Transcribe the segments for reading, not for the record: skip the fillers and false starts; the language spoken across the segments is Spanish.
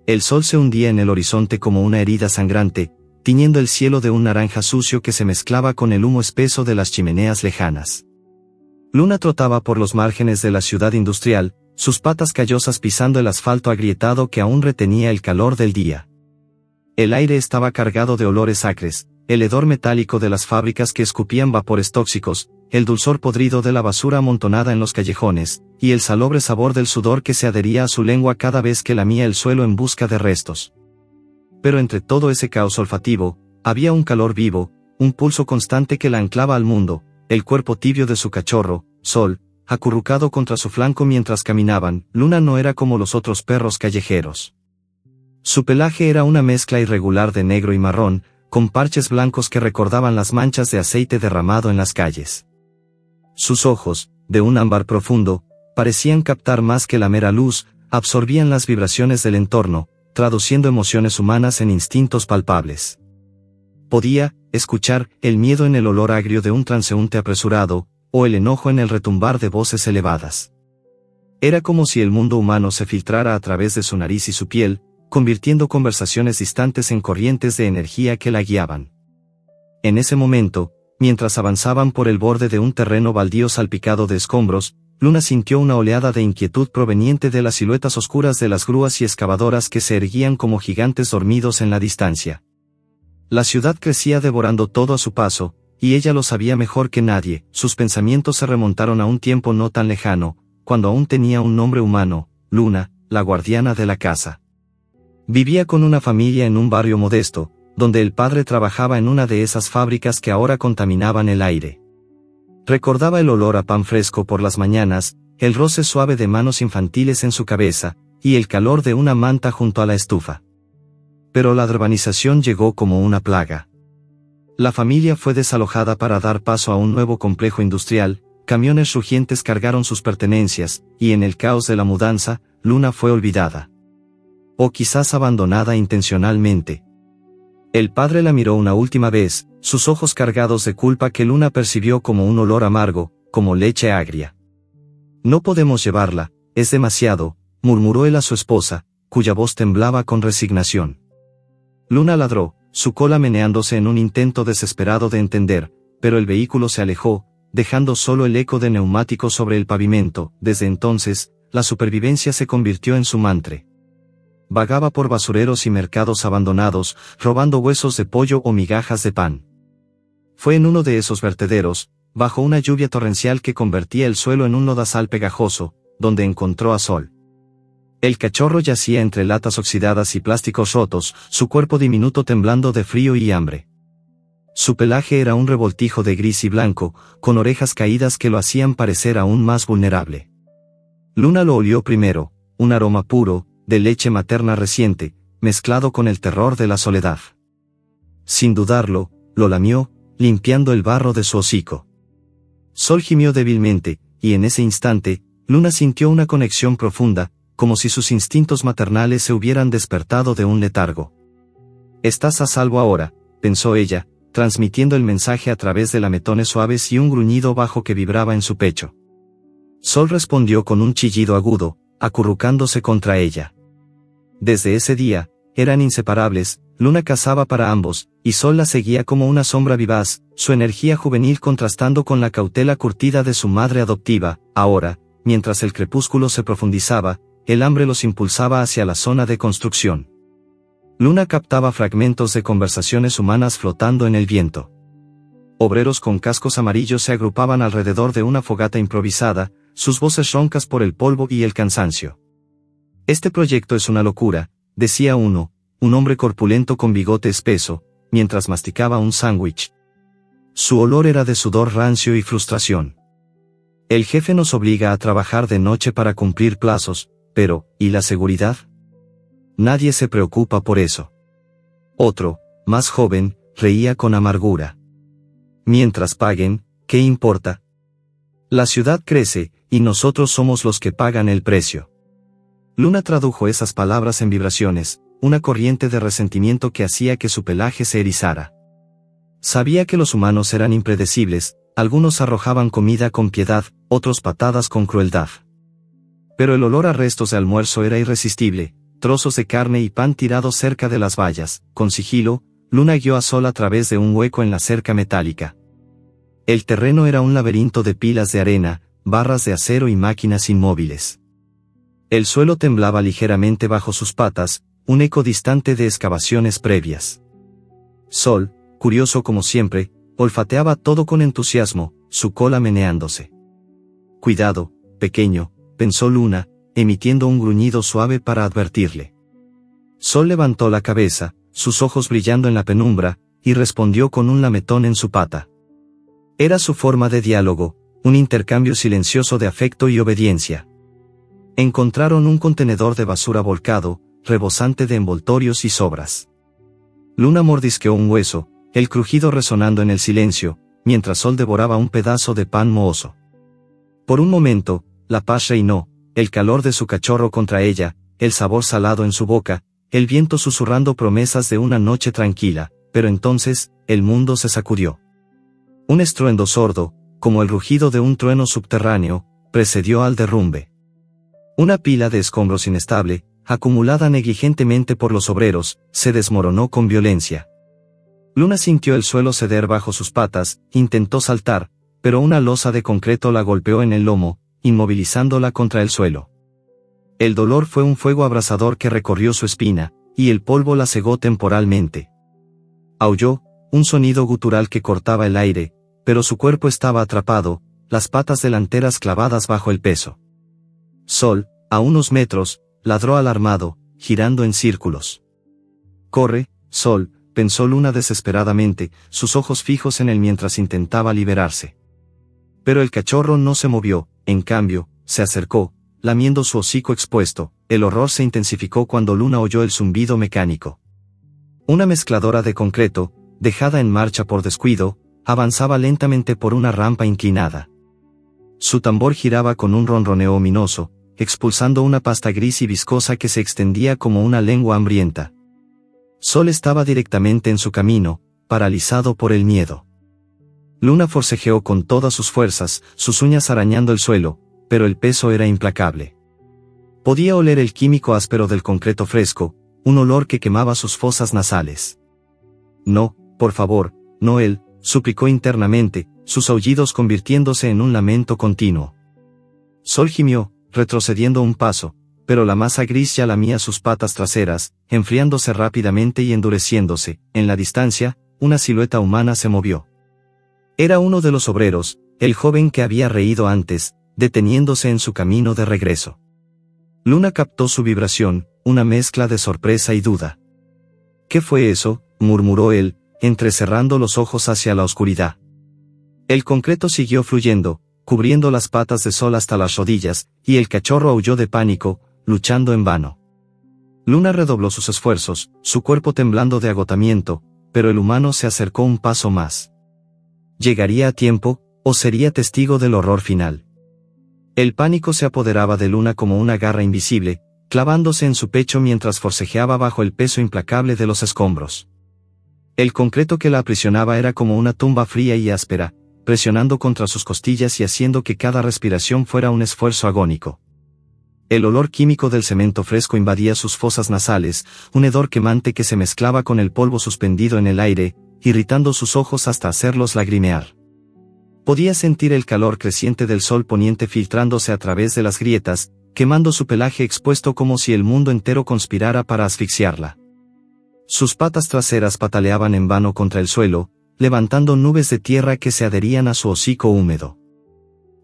El sol se hundía en el horizonte como una herida sangrante, tiñendo el cielo de un naranja sucio que se mezclaba con el humo espeso de las chimeneas lejanas. Luna trotaba por los márgenes de la ciudad industrial, sus patas callosas pisando el asfalto agrietado que aún retenía el calor del día. El aire estaba cargado de olores acres, el hedor metálico de las fábricas que escupían vapores tóxicos, el dulzor podrido de la basura amontonada en los callejones, y el salobre sabor del sudor que se adhería a su lengua cada vez que lamía el suelo en busca de restos. Pero entre todo ese caos olfativo, había un calor vivo, un pulso constante que la anclaba al mundo, el cuerpo tibio de su cachorro, Sol, acurrucado contra su flanco mientras caminaban. Luna no era como los otros perros callejeros. Su pelaje era una mezcla irregular de negro y marrón, con parches blancos que recordaban las manchas de aceite derramado en las calles. Sus ojos, de un ámbar profundo, parecían captar más que la mera luz, absorbían las vibraciones del entorno, traduciendo emociones humanas en instintos palpables. Podía escuchar el miedo en el olor agrio de un transeúnte apresurado, o el enojo en el retumbar de voces elevadas. Era como si el mundo humano se filtrara a través de su nariz y su piel, convirtiendo conversaciones distantes en corrientes de energía que la guiaban. En ese momento, mientras avanzaban por el borde de un terreno baldío salpicado de escombros, Luna sintió una oleada de inquietud proveniente de las siluetas oscuras de las grúas y excavadoras que se erguían como gigantes dormidos en la distancia. La ciudad crecía devorando todo a su paso, y ella lo sabía mejor que nadie. Sus pensamientos se remontaron a un tiempo no tan lejano, cuando aún tenía un nombre humano, Luna, la guardiana de la casa. Vivía con una familia en un barrio modesto, donde el padre trabajaba en una de esas fábricas que ahora contaminaban el aire. Recordaba el olor a pan fresco por las mañanas, el roce suave de manos infantiles en su cabeza, y el calor de una manta junto a la estufa. Pero la urbanización llegó como una plaga. La familia fue desalojada para dar paso a un nuevo complejo industrial, camiones rugientes cargaron sus pertenencias, y en el caos de la mudanza, Luna fue olvidada. O quizás abandonada intencionalmente. El padre la miró una última vez, sus ojos cargados de culpa que Luna percibió como un olor amargo, como leche agria. No podemos llevarla, es demasiado, murmuró él a su esposa, cuya voz temblaba con resignación. Luna ladró, su cola meneándose en un intento desesperado de entender, pero el vehículo se alejó, dejando solo el eco de neumáticos sobre el pavimento. Desde entonces, la supervivencia se convirtió en su mantra. Vagaba por basureros y mercados abandonados, robando huesos de pollo o migajas de pan. Fue en uno de esos vertederos, bajo una lluvia torrencial que convertía el suelo en un lodazal pegajoso, donde encontró a Sol. El cachorro yacía entre latas oxidadas y plásticos rotos, su cuerpo diminuto temblando de frío y hambre. Su pelaje era un revoltijo de gris y blanco, con orejas caídas que lo hacían parecer aún más vulnerable. Luna lo olió primero, un aroma puro, de leche materna reciente, mezclado con el terror de la soledad. Sin dudarlo, lo lamió, limpiando el barro de su hocico. Sol gimió débilmente, y en ese instante, Luna sintió una conexión profunda, como si sus instintos maternales se hubieran despertado de un letargo. «Estás a salvo ahora», pensó ella, transmitiendo el mensaje a través de lametones suaves y un gruñido bajo que vibraba en su pecho. Sol respondió con un chillido agudo, acurrucándose contra ella. Desde ese día, eran inseparables, Luna cazaba para ambos, y Sol la seguía como una sombra vivaz, su energía juvenil contrastando con la cautela curtida de su madre adoptiva. Ahora, mientras el crepúsculo se profundizaba, el hambre los impulsaba hacia la zona de construcción. Luna captaba fragmentos de conversaciones humanas flotando en el viento. Obreros con cascos amarillos se agrupaban alrededor de una fogata improvisada, sus voces roncas por el polvo y el cansancio. «Este proyecto es una locura», decía uno, un hombre corpulento con bigote espeso, mientras masticaba un sándwich. Su olor era de sudor rancio y frustración. «El jefe nos obliga a trabajar de noche para cumplir plazos, pero, ¿y la seguridad? Nadie se preocupa por eso». Otro, más joven, reía con amargura. «Mientras paguen, ¿qué importa? La ciudad crece, y nosotros somos los que pagan el precio». Luna tradujo esas palabras en vibraciones, una corriente de resentimiento que hacía que su pelaje se erizara. Sabía que los humanos eran impredecibles, algunos arrojaban comida con piedad, otros patadas con crueldad. Pero el olor a restos de almuerzo era irresistible, trozos de carne y pan tirados cerca de las vallas. Con sigilo, Luna guió a Sol a través de un hueco en la cerca metálica. El terreno era un laberinto de pilas de arena, barras de acero y máquinas inmóviles. El suelo temblaba ligeramente bajo sus patas, un eco distante de excavaciones previas. Sol, curioso como siempre, olfateaba todo con entusiasmo, su cola meneándose. «Cuidado, pequeño», pensó Luna, emitiendo un gruñido suave para advertirle. Sol levantó la cabeza, sus ojos brillando en la penumbra, y respondió con un lametón en su pata. Era su forma de diálogo, un intercambio silencioso de afecto y obediencia. Encontraron un contenedor de basura volcado, rebosante de envoltorios y sobras. Luna mordisqueó un hueso, el crujido resonando en el silencio, mientras Sol devoraba un pedazo de pan mohoso. Por un momento, la paz reinó, el calor de su cachorro contra ella, el sabor salado en su boca, el viento susurrando promesas de una noche tranquila, pero entonces, el mundo se sacudió. Un estruendo sordo, como el rugido de un trueno subterráneo, precedió al derrumbe. Una pila de escombros inestable, acumulada negligentemente por los obreros, se desmoronó con violencia. Luna sintió el suelo ceder bajo sus patas, intentó saltar, pero una losa de concreto la golpeó en el lomo, inmovilizándola contra el suelo. El dolor fue un fuego abrasador que recorrió su espina, y el polvo la cegó temporalmente. Aulló, un sonido gutural que cortaba el aire, pero su cuerpo estaba atrapado, las patas delanteras clavadas bajo el peso. Sol, a unos metros, ladró alarmado, girando en círculos. «Corre, Sol», pensó Luna desesperadamente, sus ojos fijos en él mientras intentaba liberarse. Pero el cachorro no se movió, en cambio, se acercó, lamiendo su hocico expuesto. El horror se intensificó cuando Luna oyó el zumbido mecánico. Una mezcladora de concreto, dejada en marcha por descuido, avanzaba lentamente por una rampa inclinada. Su tambor giraba con un ronroneo ominoso, expulsando una pasta gris y viscosa que se extendía como una lengua hambrienta. Sol estaba directamente en su camino, paralizado por el miedo. Luna forcejeó con todas sus fuerzas, sus uñas arañando el suelo, pero el peso era implacable. Podía oler el químico áspero del concreto fresco, un olor que quemaba sus fosas nasales. «No, por favor, no él», suplicó internamente, sus aullidos convirtiéndose en un lamento continuo. Sol gimió, retrocediendo un paso, pero la masa gris ya lamía sus patas traseras, enfriándose rápidamente y endureciéndose. En la distancia, una silueta humana se movió. Era uno de los obreros, el joven que había reído antes, deteniéndose en su camino de regreso. Luna captó su vibración, una mezcla de sorpresa y duda. «¿Qué fue eso?», murmuró él, entrecerrando los ojos hacia la oscuridad. El concreto siguió fluyendo, cubriendo las patas de Sol hasta las rodillas, y el cachorro aulló de pánico, luchando en vano. Luna redobló sus esfuerzos, su cuerpo temblando de agotamiento, pero el humano se acercó un paso más. ¿Llegaría a tiempo, o sería testigo del horror final? El pánico se apoderaba de Luna como una garra invisible, clavándose en su pecho mientras forcejeaba bajo el peso implacable de los escombros. El concreto que la aprisionaba era como una tumba fría y áspera, presionando contra sus costillas y haciendo que cada respiración fuera un esfuerzo agónico. El olor químico del cemento fresco invadía sus fosas nasales, un hedor quemante que se mezclaba con el polvo suspendido en el aire, irritando sus ojos hasta hacerlos lagrimear. Podía sentir el calor creciente del sol poniente filtrándose a través de las grietas, quemando su pelaje expuesto como si el mundo entero conspirara para asfixiarla. Sus patas traseras pataleaban en vano contra el suelo, levantando nubes de tierra que se adherían a su hocico húmedo.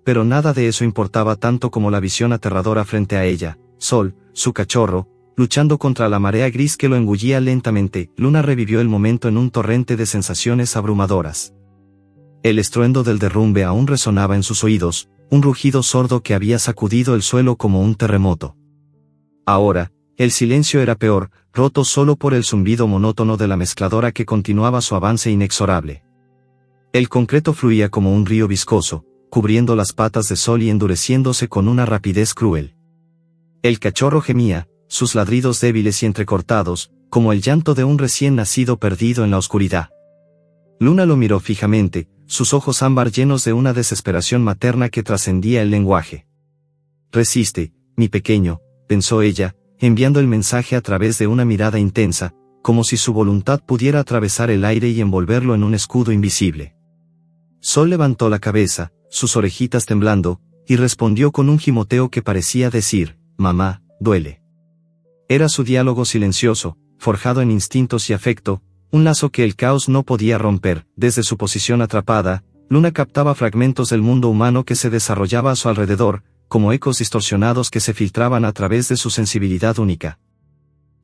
Pero nada de eso importaba tanto como la visión aterradora frente a ella, Sol, su cachorro, luchando contra la marea gris que lo engullía lentamente. Luna revivió el momento en un torrente de sensaciones abrumadoras. El estruendo del derrumbe aún resonaba en sus oídos, un rugido sordo que había sacudido el suelo como un terremoto. Ahora, el silencio era peor, roto solo por el zumbido monótono de la mezcladora que continuaba su avance inexorable. El concreto fluía como un río viscoso, cubriendo las patas de Sol y endureciéndose con una rapidez cruel. El cachorro gemía, sus ladridos débiles y entrecortados, como el llanto de un recién nacido perdido en la oscuridad. Luna lo miró fijamente, sus ojos ámbar llenos de una desesperación materna que trascendía el lenguaje. «Resiste, mi pequeño», pensó ella, enviando el mensaje a través de una mirada intensa, como si su voluntad pudiera atravesar el aire y envolverlo en un escudo invisible. Sol levantó la cabeza, sus orejitas temblando, y respondió con un gimoteo que parecía decir, «Mamá, duele». Era su diálogo silencioso, forjado en instintos y afecto, un lazo que el caos no podía romper. Desde su posición atrapada, Luna captaba fragmentos del mundo humano que se desarrollaba a su alrededor, como ecos distorsionados que se filtraban a través de su sensibilidad única.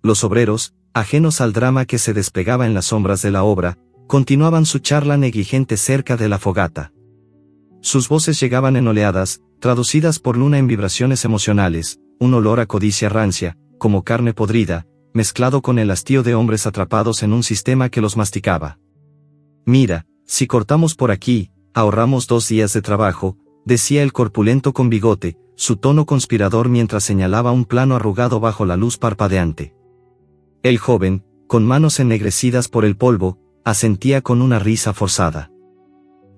Los obreros, ajenos al drama que se desplegaba en las sombras de la obra, continuaban su charla negligente cerca de la fogata. Sus voces llegaban en oleadas, traducidas por Luna en vibraciones emocionales, un olor a codicia rancia, como carne podrida, mezclado con el hastío de hombres atrapados en un sistema que los masticaba. «Mira, si cortamos por aquí, ahorramos 2 días de trabajo», decía el corpulento con bigote, su tono conspirador mientras señalaba un plano arrugado bajo la luz parpadeante. El joven, con manos ennegrecidas por el polvo, asentía con una risa forzada.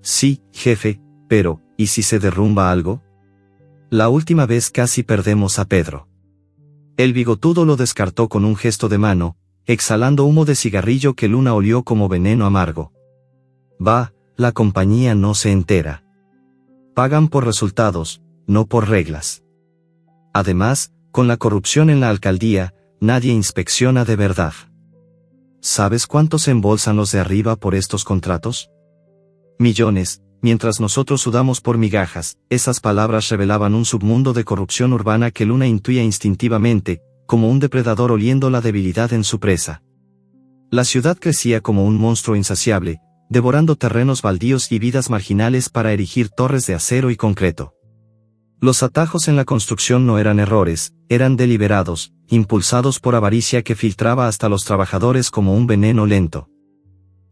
«Sí, jefe, pero, ¿y si se derrumba algo? La última vez casi perdemos a Pedro». El bigotudo lo descartó con un gesto de mano, exhalando humo de cigarrillo que Luna olió como veneno amargo. «Va, la compañía no se entera. Pagan por resultados, no por reglas. Además, con la corrupción en la alcaldía, nadie inspecciona de verdad. ¿Sabes cuánto se embolsan los de arriba por estos contratos? Millones, mientras nosotros sudamos por migajas». Esas palabras revelaban un submundo de corrupción urbana que Luna intuía instintivamente, como un depredador oliendo la debilidad en su presa. La ciudad crecía como un monstruo insaciable, devorando terrenos baldíos y vidas marginales para erigir torres de acero y concreto. Los atajos en la construcción no eran errores, eran deliberados, impulsados por avaricia que filtraba hasta los trabajadores como un veneno lento.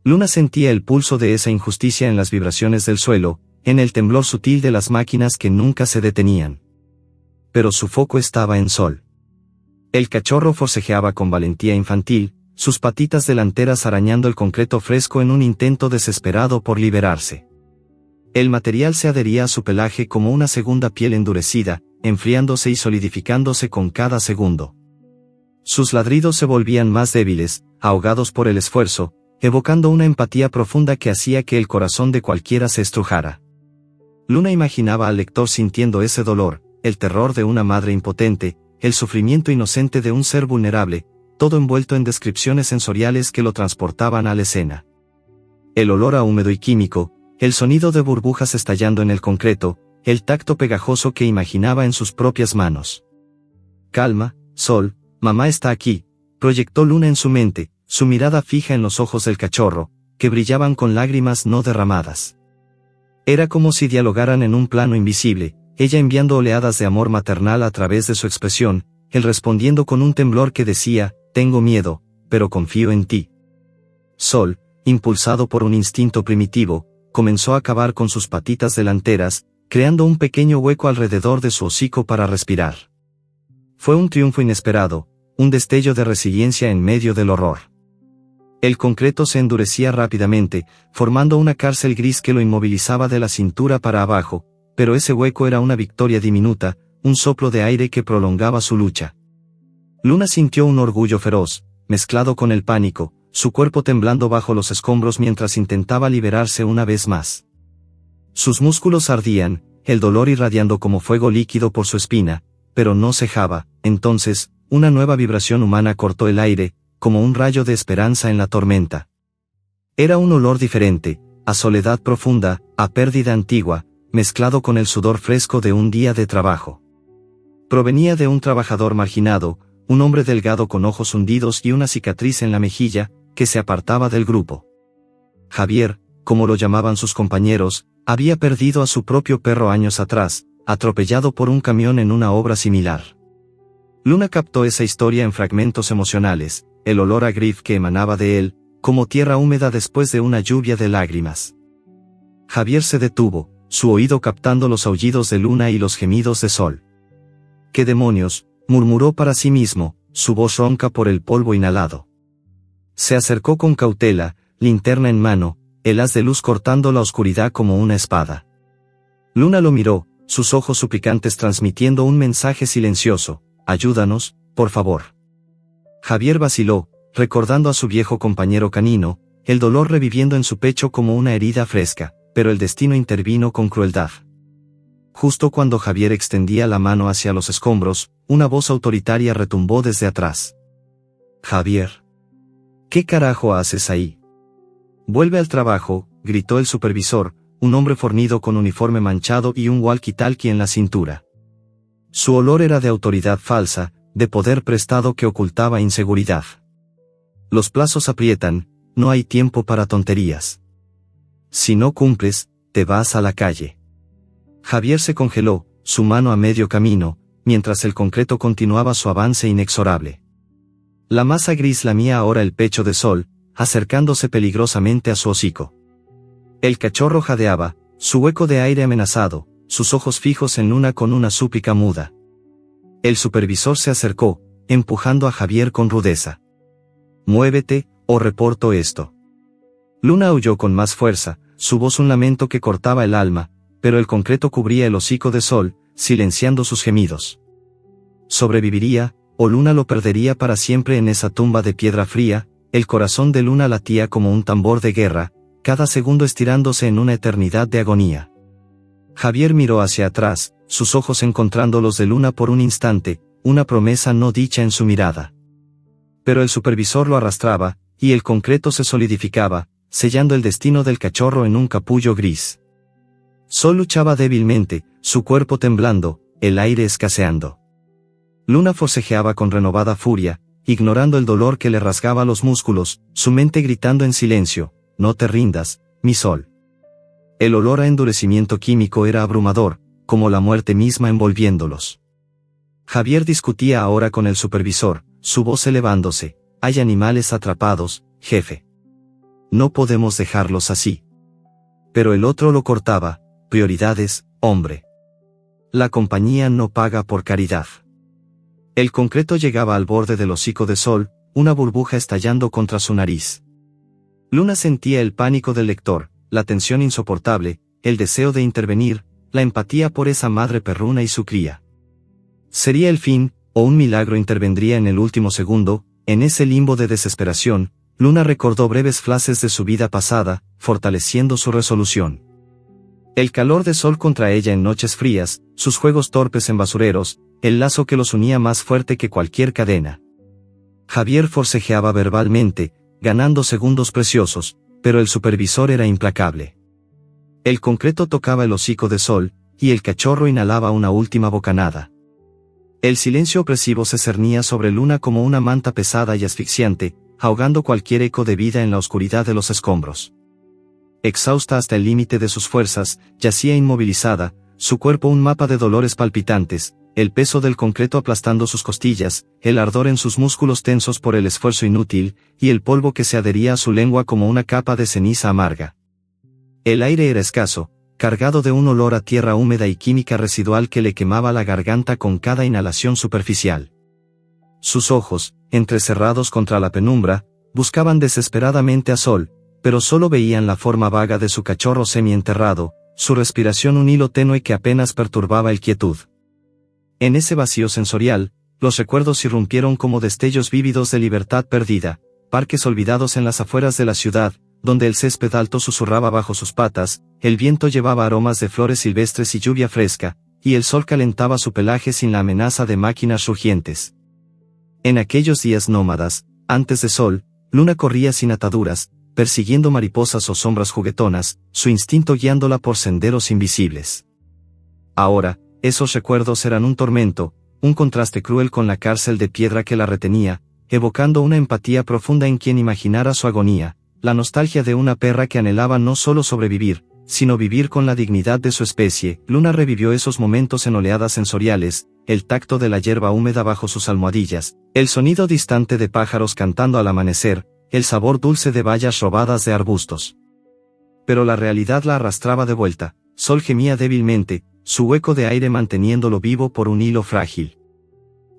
Luna sentía el pulso de esa injusticia en las vibraciones del suelo, en el temblor sutil de las máquinas que nunca se detenían. Pero su foco estaba en Sol. El cachorro forcejeaba con valentía infantil, sus patitas delanteras arañando el concreto fresco en un intento desesperado por liberarse. El material se adhería a su pelaje como una segunda piel endurecida, enfriándose y solidificándose con cada segundo. Sus ladridos se volvían más débiles, ahogados por el esfuerzo, evocando una empatía profunda que hacía que el corazón de cualquiera se estrujara. Luna imaginaba al lector sintiendo ese dolor, el terror de una madre impotente, el sufrimiento inocente de un ser vulnerable, todo envuelto en descripciones sensoriales que lo transportaban a la escena. El olor a húmedo y químico, el sonido de burbujas estallando en el concreto, el tacto pegajoso que imaginaba en sus propias manos. «Calma, Sol, mamá está aquí», proyectó Luna en su mente, su mirada fija en los ojos del cachorro, que brillaban con lágrimas no derramadas. Era como si dialogaran en un plano invisible, ella enviando oleadas de amor maternal a través de su expresión, él respondiendo con un temblor que decía, «Tengo miedo, pero confío en ti». Sol, impulsado por un instinto primitivo, comenzó a cavar con sus patitas delanteras, creando un pequeño hueco alrededor de su hocico para respirar. Fue un triunfo inesperado, un destello de resiliencia en medio del horror. El concreto se endurecía rápidamente, formando una cárcel gris que lo inmovilizaba de la cintura para abajo, pero ese hueco era una victoria diminuta, un soplo de aire que prolongaba su lucha. Luna sintió un orgullo feroz, mezclado con el pánico, su cuerpo temblando bajo los escombros mientras intentaba liberarse una vez más. Sus músculos ardían, el dolor irradiando como fuego líquido por su espina, pero no cejaba. Entonces, una nueva vibración humana cortó el aire, como un rayo de esperanza en la tormenta. Era un olor diferente, a soledad profunda, a pérdida antigua, mezclado con el sudor fresco de un día de trabajo. Provenía de un trabajador marginado, un hombre delgado con ojos hundidos y una cicatriz en la mejilla, que se apartaba del grupo. Javier, como lo llamaban sus compañeros, había perdido a su propio perro años atrás, atropellado por un camión en una obra similar. Luna captó esa historia en fragmentos emocionales, el olor a grif que emanaba de él, como tierra húmeda después de una lluvia de lágrimas. Javier se detuvo, su oído captando los aullidos de Luna y los gemidos de Sol. «¿Qué demonios?», murmuró para sí mismo, su voz ronca por el polvo inhalado. Se acercó con cautela, linterna en mano, el haz de luz cortando la oscuridad como una espada. Luna lo miró, sus ojos suplicantes transmitiendo un mensaje silencioso: «Ayúdanos, por favor. Javier vaciló, recordando a su viejo compañero canino, el dolor reviviendo en su pecho como una herida fresca, pero el destino intervino con crueldad. Justo cuando Javier extendía la mano hacia los escombros, una voz autoritaria retumbó desde atrás. «Javier. ¿Qué carajo haces ahí?» «Vuelve al trabajo», gritó el supervisor, un hombre fornido con uniforme manchado y un walkie-talkie en la cintura. Su olor era de autoridad falsa, de poder prestado que ocultaba inseguridad. «Los plazos aprietan, no hay tiempo para tonterías. Si no cumples, te vas a la calle». Javier se congeló, su mano a medio camino, mientras el concreto continuaba su avance inexorable. La masa gris lamía ahora el pecho de Sol, acercándose peligrosamente a su hocico. El cachorro jadeaba, su hueco de aire amenazado, sus ojos fijos en Luna con una súplica muda. El supervisor se acercó, empujando a Javier con rudeza. «Muévete, o reporto esto». Luna aulló con más fuerza, su voz un lamento que cortaba el alma, pero el concreto cubría el hocico de Sol, silenciando sus gemidos. Sobreviviría, o Luna lo perdería para siempre en esa tumba de piedra fría. El corazón de Luna latía como un tambor de guerra, cada segundo estirándose en una eternidad de agonía. Javier miró hacia atrás, sus ojos encontrando los de Luna por un instante, una promesa no dicha en su mirada. Pero el supervisor lo arrastraba, y el concreto se solidificaba, sellando el destino del cachorro en un capullo gris. Sol luchaba débilmente, su cuerpo temblando, el aire escaseando. Luna forcejeaba con renovada furia, ignorando el dolor que le rasgaba los músculos, su mente gritando en silencio: «No te rindas, mi Sol». El olor a endurecimiento químico era abrumador, como la muerte misma envolviéndolos. Javier discutía ahora con el supervisor, su voz elevándose: «Hay animales atrapados, jefe. No podemos dejarlos así». Pero el otro lo cortaba: «Prioridades, hombre. La compañía no paga por caridad». El concreto llegaba al borde del hocico de Sol, una burbuja estallando contra su nariz. Luna sentía el pánico del lector, la tensión insoportable, el deseo de intervenir, la empatía por esa madre perruna y su cría. ¿Sería el fin, o un milagro intervendría en el último segundo? En ese limbo de desesperación, Luna recordó breves flashes de su vida pasada, fortaleciendo su resolución. El calor de Sol contra ella en noches frías, sus juegos torpes en basureros, el lazo que los unía más fuerte que cualquier cadena. Javier forcejeaba verbalmente, ganando segundos preciosos, pero el supervisor era implacable. El concreto tocaba el hocico de Sol, y el cachorro inhalaba una última bocanada. El silencio opresivo se cernía sobre Luna como una manta pesada y asfixiante, ahogando cualquier eco de vida en la oscuridad de los escombros. Exhausta hasta el límite de sus fuerzas, yacía inmovilizada, su cuerpo un mapa de dolores palpitantes, el peso del concreto aplastando sus costillas, el ardor en sus músculos tensos por el esfuerzo inútil, y el polvo que se adhería a su lengua como una capa de ceniza amarga. El aire era escaso, cargado de un olor a tierra húmeda y química residual que le quemaba la garganta con cada inhalación superficial. Sus ojos, entrecerrados contra la penumbra, buscaban desesperadamente a Sol, pero solo veían la forma vaga de su cachorro semienterrado, su respiración un hilo tenue que apenas perturbaba el quietud. En ese vacío sensorial, los recuerdos irrumpieron como destellos vívidos de libertad perdida, parques olvidados en las afueras de la ciudad, donde el césped alto susurraba bajo sus patas, el viento llevaba aromas de flores silvestres y lluvia fresca, y el sol calentaba su pelaje sin la amenaza de máquinas rugientes. En aquellos días nómadas, antes de Sol, Luna corría sin ataduras, persiguiendo mariposas o sombras juguetonas, su instinto guiándola por senderos invisibles. Ahora, esos recuerdos eran un tormento, un contraste cruel con la cárcel de piedra que la retenía, evocando una empatía profunda en quien imaginara su agonía, la nostalgia de una perra que anhelaba no solo sobrevivir, sino vivir con la dignidad de su especie. Luna revivió esos momentos en oleadas sensoriales, el tacto de la hierba húmeda bajo sus almohadillas, el sonido distante de pájaros cantando al amanecer, el sabor dulce de bayas robadas de arbustos. Pero la realidad la arrastraba de vuelta. Sol gemía débilmente, su hueco de aire manteniéndolo vivo por un hilo frágil.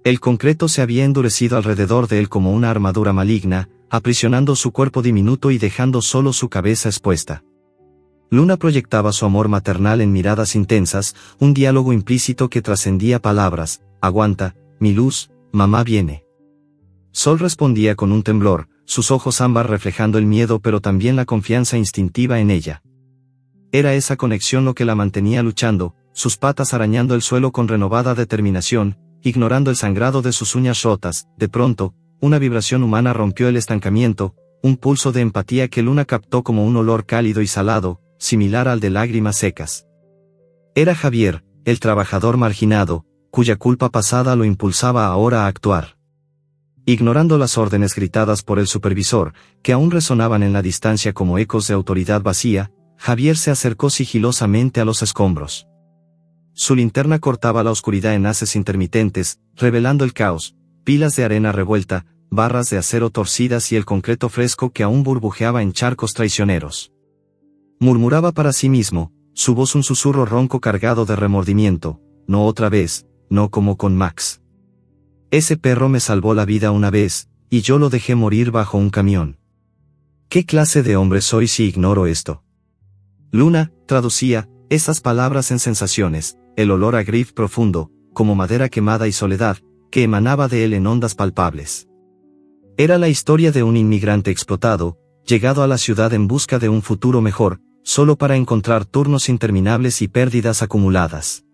El concreto se había endurecido alrededor de él como una armadura maligna, aprisionando su cuerpo diminuto y dejando solo su cabeza expuesta. Luna proyectaba su amor maternal en miradas intensas, un diálogo implícito que trascendía palabras: «Aguanta, mi luz, mamá viene. Sol respondía con un temblor, sus ojos ámbar reflejando el miedo pero también la confianza instintiva en ella. Era esa conexión lo que la mantenía luchando, sus patas arañando el suelo con renovada determinación, ignorando el sangrado de sus uñas rotas. De pronto, una vibración humana rompió el estancamiento, un pulso de empatía que Luna captó como un olor cálido y salado, similar al de lágrimas secas. Era Javier, el trabajador marginado, cuya culpa pasada lo impulsaba ahora a actuar. Ignorando las órdenes gritadas por el supervisor, que aún resonaban en la distancia como ecos de autoridad vacía, Javier se acercó sigilosamente a los escombros. Su linterna cortaba la oscuridad en haces intermitentes, revelando el caos, pilas de arena revuelta, barras de acero torcidas y el concreto fresco que aún burbujeaba en charcos traicioneros. Murmuraba para sí mismo, su voz un susurro ronco cargado de remordimiento: no otra vez, no como con Max. Ese perro me salvó la vida una vez, y yo lo dejé morir bajo un camión. ¿Qué clase de hombre soy si ignoro esto? Luna traducía esas palabras en sensaciones, el olor a grif profundo, como madera quemada y soledad, que emanaba de él en ondas palpables. Era la historia de un inmigrante explotado, llegado a la ciudad en busca de un futuro mejor, solo para encontrar turnos interminables y pérdidas acumuladas.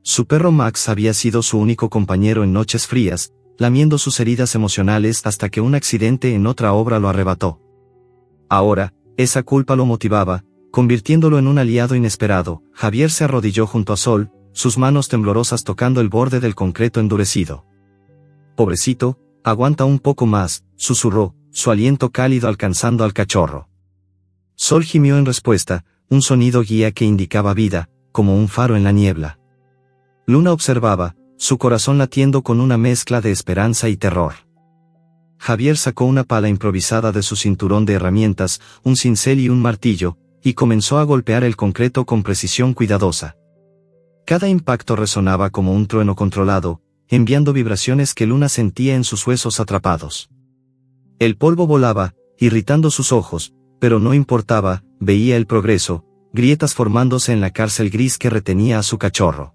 Su perro Max había sido su único compañero en noches frías, lamiendo sus heridas emocionales hasta que un accidente en otra obra lo arrebató. Ahora, esa culpa lo motivaba, convirtiéndolo en un aliado inesperado. Javier se arrodilló junto a Sol, sus manos temblorosas tocando el borde del concreto endurecido. Pobrecito, aguanta un poco más, susurró, su aliento cálido alcanzando al cachorro. Sol gimió en respuesta, un sonido guía que indicaba vida, como un faro en la niebla. Luna observaba, su corazón latiendo con una mezcla de esperanza y terror. Javier sacó una pala improvisada de su cinturón de herramientas, un cincel y un martillo, y comenzó a golpear el concreto con precisión cuidadosa. Cada impacto resonaba como un trueno controlado, enviando vibraciones que Luna sentía en sus huesos atrapados. El polvo volaba, irritando sus ojos, pero no importaba, veía el progreso, grietas formándose en la cárcel gris que retenía a su cachorro.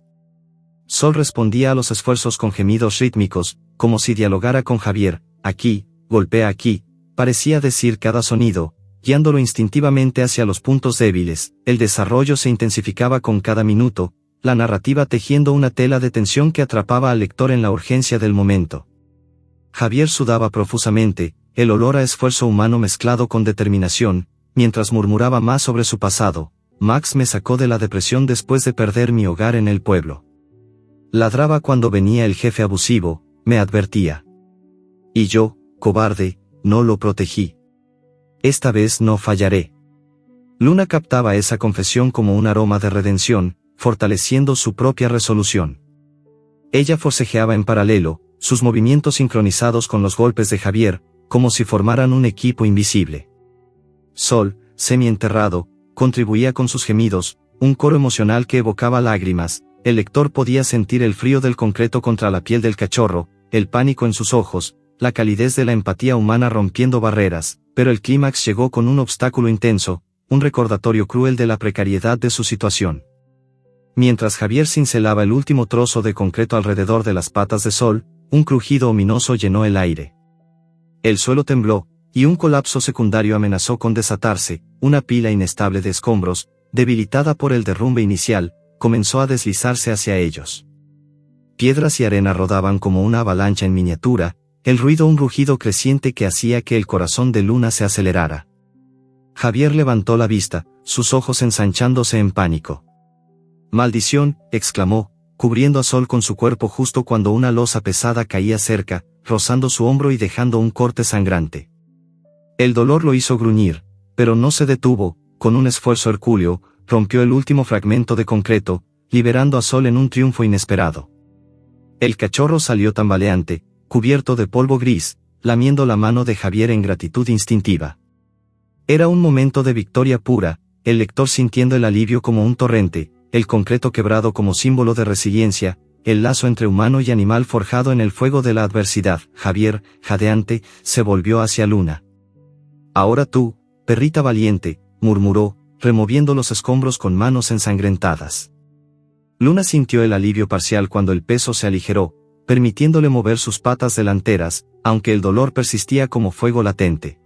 Sol respondía a los esfuerzos con gemidos rítmicos, como si dialogara con Javier: aquí, golpea aquí, parecía decir cada sonido, guiándolo instintivamente hacia los puntos débiles. El desarrollo se intensificaba con cada minuto, la narrativa tejiendo una tela de tensión que atrapaba al lector en la urgencia del momento. Javier sudaba profusamente, el olor a esfuerzo humano mezclado con determinación, mientras murmuraba más sobre su pasado: Max me sacó de la depresión después de perder mi hogar en el pueblo. Ladraba cuando venía el jefe abusivo, me advertía. Y yo, cobarde, no lo protegí. Esta vez no fallaré. Luna captaba esa confesión como un aroma de redención, fortaleciendo su propia resolución. Ella forcejeaba en paralelo, sus movimientos sincronizados con los golpes de Javier, como si formaran un equipo invisible. Sol, semienterrado, contribuía con sus gemidos, un coro emocional que evocaba lágrimas. El lector podía sentir el frío del concreto contra la piel del cachorro, el pánico en sus ojos, la calidez de la empatía humana rompiendo barreras, pero el clímax llegó con un obstáculo intenso, un recordatorio cruel de la precariedad de su situación. Mientras Javier cincelaba el último trozo de concreto alrededor de las patas de Sol, un crujido ominoso llenó el aire. El suelo tembló, y un colapso secundario amenazó con desatarse. Una pila inestable de escombros, debilitada por el derrumbe inicial, comenzó a deslizarse hacia ellos. Piedras y arena rodaban como una avalancha en miniatura, el ruido un rugido creciente que hacía que el corazón de Luna se acelerara. Javier levantó la vista, sus ojos ensanchándose en pánico. «¡Maldición!», exclamó, cubriendo a Sol con su cuerpo justo cuando una losa pesada caía cerca, rozando su hombro y dejando un corte sangrante. El dolor lo hizo gruñir, pero no se detuvo. Con un esfuerzo hercúleo, rompió el último fragmento de concreto, liberando a Sol en un triunfo inesperado. El cachorro salió tambaleante, cubierto de polvo gris, lamiendo la mano de Javier en gratitud instintiva. Era un momento de victoria pura, el lector sintiendo el alivio como un torrente, el concreto quebrado como símbolo de resiliencia, el lazo entre humano y animal forjado en el fuego de la adversidad. Javier, jadeante, se volvió hacia Luna. «Ahora tú, perrita valiente», murmuró, removiendo los escombros con manos ensangrentadas. Luna sintió el alivio parcial cuando el peso se aligeró, permitiéndole mover sus patas delanteras, aunque el dolor persistía como fuego latente.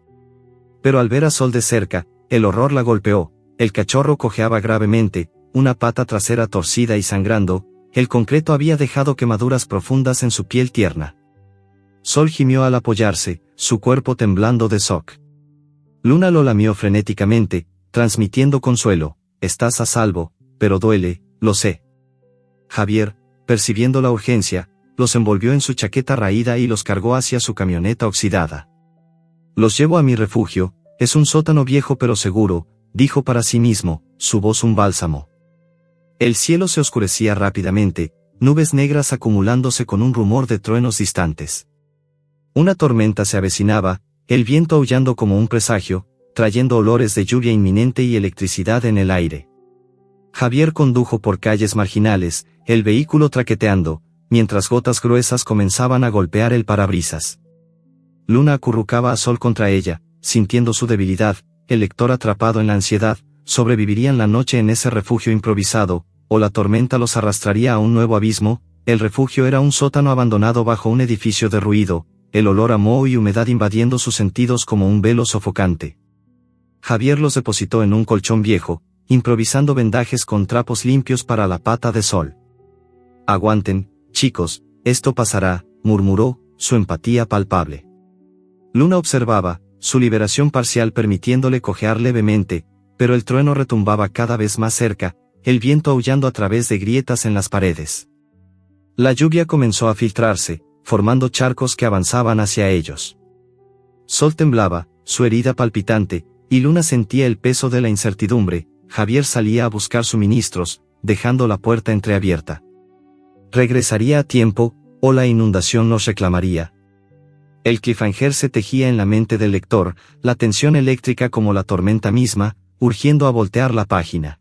Pero al ver a Sol de cerca, el horror la golpeó, el cachorro cojeaba gravemente, una pata trasera torcida y sangrando, el concreto había dejado quemaduras profundas en su piel tierna. Sol gimió al apoyarse, su cuerpo temblando de shock. Luna lo lamió frenéticamente, transmitiendo consuelo: estás a salvo, pero duele, lo sé. Javier, percibiendo la urgencia, los envolvió en su chaqueta raída y los cargó hacia su camioneta oxidada. Los llevo a mi refugio, es un sótano viejo pero seguro, dijo para sí mismo, su voz un bálsamo. El cielo se oscurecía rápidamente, nubes negras acumulándose con un rumor de truenos distantes. Una tormenta se avecinaba, el viento aullando como un presagio, trayendo olores de lluvia inminente y electricidad en el aire. Javier condujo por calles marginales, el vehículo traqueteando, mientras gotas gruesas comenzaban a golpear el parabrisas. Luna acurrucaba a Sol contra ella, sintiendo su debilidad. El lector, atrapado en la ansiedad, sobrevivirían la noche en ese refugio improvisado, o la tormenta los arrastraría a un nuevo abismo. El refugio era un sótano abandonado bajo un edificio derruido, el olor a moho y humedad invadiendo sus sentidos como un velo sofocante. Javier los depositó en un colchón viejo, improvisando vendajes con trapos limpios para la pata de Sol. Aguanten, chicos, esto pasará, murmuró, su empatía palpable. Luna observaba, su liberación parcial permitiéndole cojear levemente, pero el trueno retumbaba cada vez más cerca, el viento aullando a través de grietas en las paredes. La lluvia comenzó a filtrarse, formando charcos que avanzaban hacia ellos. Sol temblaba, su herida palpitante, y Luna sentía el peso de la incertidumbre. Javier salía a buscar suministros, dejando la puerta entreabierta. ¿Regresaría a tiempo, o la inundación los reclamaría? El cliffhanger se tejía en la mente del lector, la tensión eléctrica como la tormenta misma, urgiendo a voltear la página.